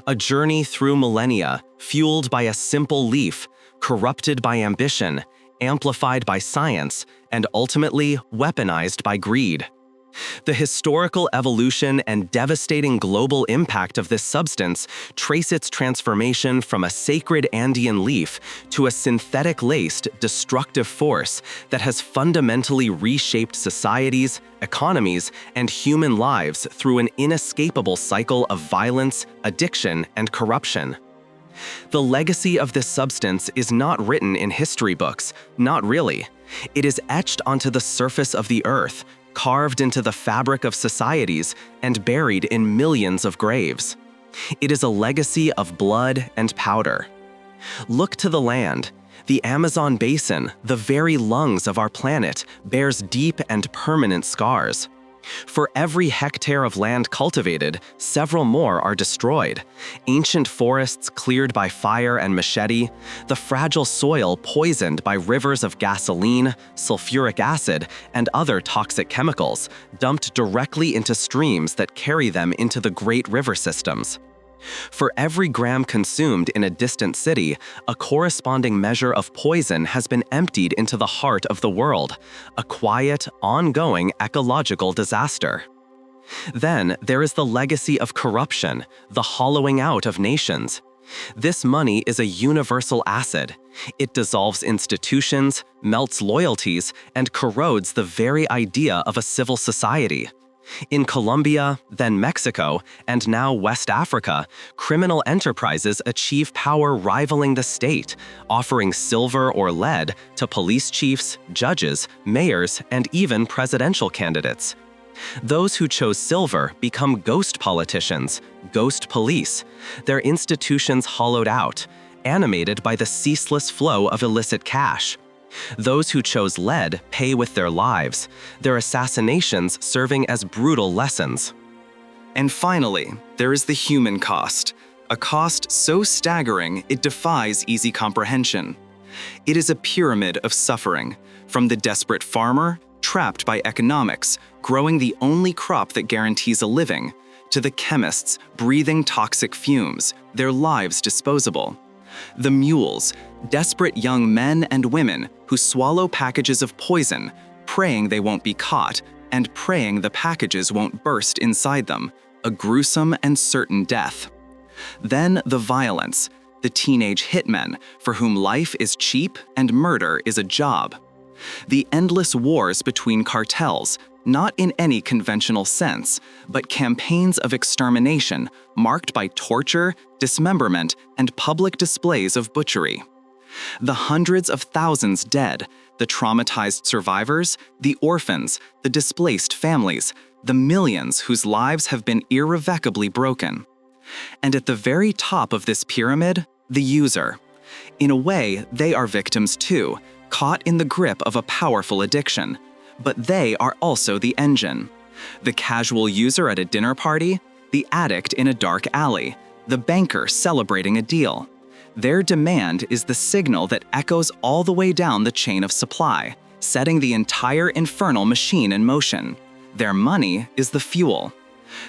A journey through millennia, fueled by a simple leaf, corrupted by ambition, amplified by science, and ultimately weaponized by greed. The historical evolution and devastating global impact of this substance trace its transformation from a sacred Andean leaf to a synthetic-laced, destructive force that has fundamentally reshaped societies, economies, and human lives through an inescapable cycle of violence, addiction, and corruption. The legacy of this substance is not written in history books, not really. It is etched onto the surface of the earth, carved into the fabric of societies, and buried in millions of graves. It is a legacy of blood and powder. Look to the land. The Amazon basin, the very lungs of our planet, bears deep and permanent scars. For every hectare of land cultivated, several more are destroyed. Ancient forests cleared by fire and machete, the fragile soil poisoned by rivers of gasoline, sulfuric acid, and other toxic chemicals, dumped directly into streams that carry them into the great river systems. For every gram consumed in a distant city, a corresponding measure of poison has been emptied into the heart of the world, a quiet, ongoing ecological disaster. Then there is the legacy of corruption, the hollowing out of nations. This money is a universal acid. It dissolves institutions, melts loyalties, and corrodes the very idea of a civil society. In Colombia, then Mexico, and now West Africa, criminal enterprises achieve power rivaling the state, offering silver or lead to police chiefs, judges, mayors, and even presidential candidates. Those who chose silver become ghost politicians, ghost police, their institutions hollowed out, animated by the ceaseless flow of illicit cash. Those who chose lead pay with their lives, their assassinations serving as brutal lessons. And finally, there is the human cost, a cost so staggering it defies easy comprehension. It is a pyramid of suffering, from the desperate farmer, trapped by economics, growing the only crop that guarantees a living, to the chemists breathing toxic fumes, their lives disposable. The mules, desperate young men and women who swallow packages of poison, praying they won't be caught, and praying the packages won't burst inside them, a gruesome and certain death. Then the violence, the teenage hitmen for whom life is cheap and murder is a job. The endless wars between cartels, not in any conventional sense, but campaigns of extermination marked by torture, dismemberment, and public displays of butchery. The hundreds of thousands dead, the traumatized survivors, the orphans, the displaced families, the millions whose lives have been irrevocably broken. And at the very top of this pyramid, the user. In a way, they are victims too, caught in the grip of a powerful addiction. But they are also the engine. The casual user at a dinner party, the addict in a dark alley, the banker celebrating a deal. Their demand is the signal that echoes all the way down the chain of supply, setting the entire infernal machine in motion. Their money is the fuel.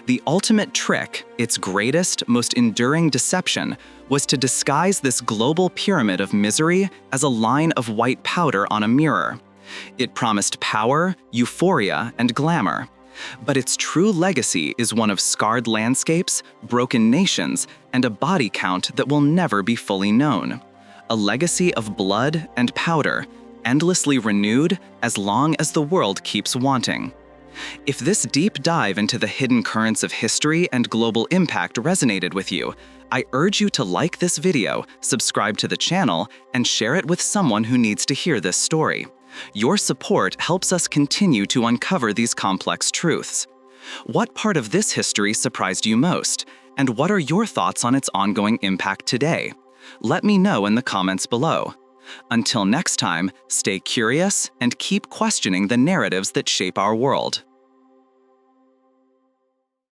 The ultimate trick, its greatest, most enduring deception, was to disguise this global pyramid of misery as a line of white powder on a mirror. It promised power, euphoria, and glamour. But its true legacy is one of scarred landscapes, broken nations, and a body count that will never be fully known. A legacy of blood and powder, endlessly renewed as long as the world keeps wanting. If this deep dive into the hidden currents of history and global impact resonated with you, I urge you to like this video, subscribe to the channel, and share it with someone who needs to hear this story. Your support helps us continue to uncover these complex truths. What part of this history surprised you most? And what are your thoughts on its ongoing impact today? Let me know in the comments below. Until next time, stay curious and keep questioning the narratives that shape our world.